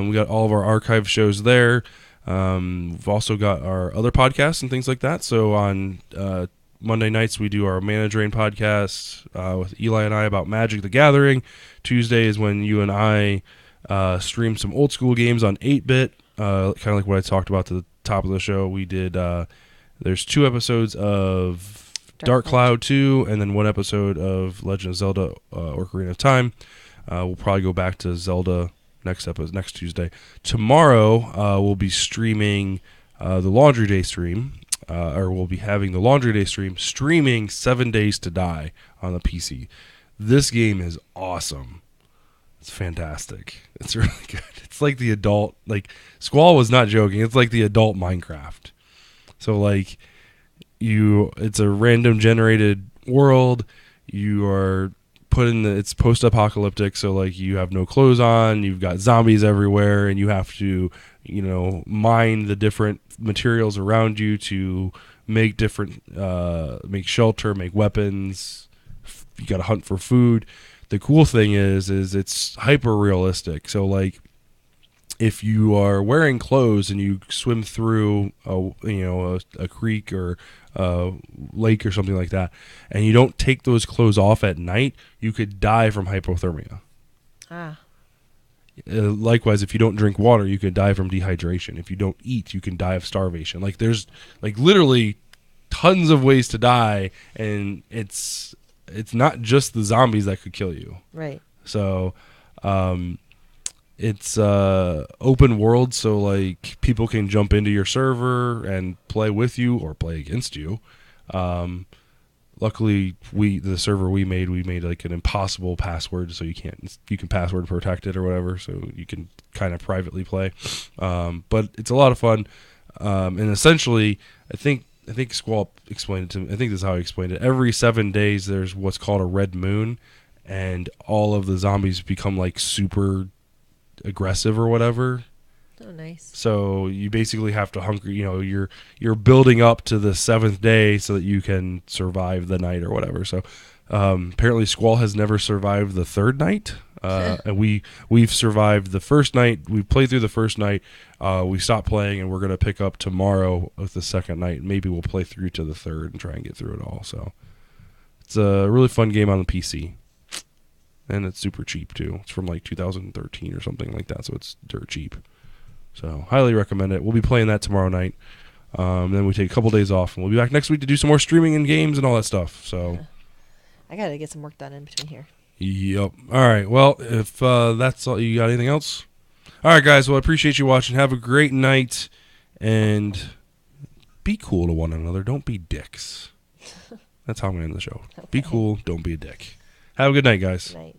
We got all of our archive shows there. We've also got our other podcasts and things like that. So on Monday nights, we do our Mana Drain podcast with Eli and I about Magic the Gathering. Tuesday is when you and I stream some old school games on 8-bit, kind of like what I talked about to the top of the show. We did, there's 2 episodes of Dark Cloud 2 and then 1 episode of Legend of Zelda Ocarina of Time. We'll probably go back to Zelda next Tuesday. Tomorrow we'll be streaming the Laundry Day stream, or we'll be having the Laundry Day stream streaming 7 Days to Die on the PC. This game is awesome. It's fantastic. It's really good. It's like the adult, like Squall was not joking. It's like the adult Minecraft. So like it's a random generated world. You are put in it's post-apocalyptic. So like you have no clothes on. You've got zombies everywhere, and you have to, mine the different materials around you to make make shelter, make weapons. You got to hunt for food. The cool thing is it's hyper realistic. So like if you are wearing clothes and you swim through a creek or a lake or something like that, and you don't take those clothes off at night, you could die from hypothermia. Likewise, if you don't drink water, you could die from dehydration. If you don't eat, you can die of starvation. Like there's like literally tons of ways to die, and it's not just the zombies that could kill you. Right. So, it's open world, so like people can jump into your server and play with you or play against you. Luckily, the server we made like an impossible password, so you can password protect it or whatever, so you can kind of privately play. But it's a lot of fun, and essentially, I think Squall explained it to me. I think this is how he explained it. Every 7 days, there's what's called a red moon, and all of the zombies become like super aggressive or whatever. Oh, nice. So you basically have to hunker. You're building up to the 7th day so that you can survive the night or whatever. So apparently, Squall has never survived the 3rd night. And we've survived the first night. We played through the first night. We stopped playing, and we're gonna pick up tomorrow with the 2nd night. Maybe we'll play through to the 3rd and try and get through it all. So it's a really fun game on the PC, and it's super cheap too. It's from like 2013 or something like that, so it's dirt cheap. So highly recommend it. We'll be playing that tomorrow night. Then we take a couple days off, and we'll be back next week to do some more streaming and games and all that stuff. So I gotta get some work done in between here. Yep. All right. Well, if that's all, you got anything else? All right, guys. Well, I appreciate you watching. Have a great night, and be cool to one another. Don't be dicks. That's how I'm going to end the show. Okay. Be cool. Don't be a dick. Have a good night, guys. Good night.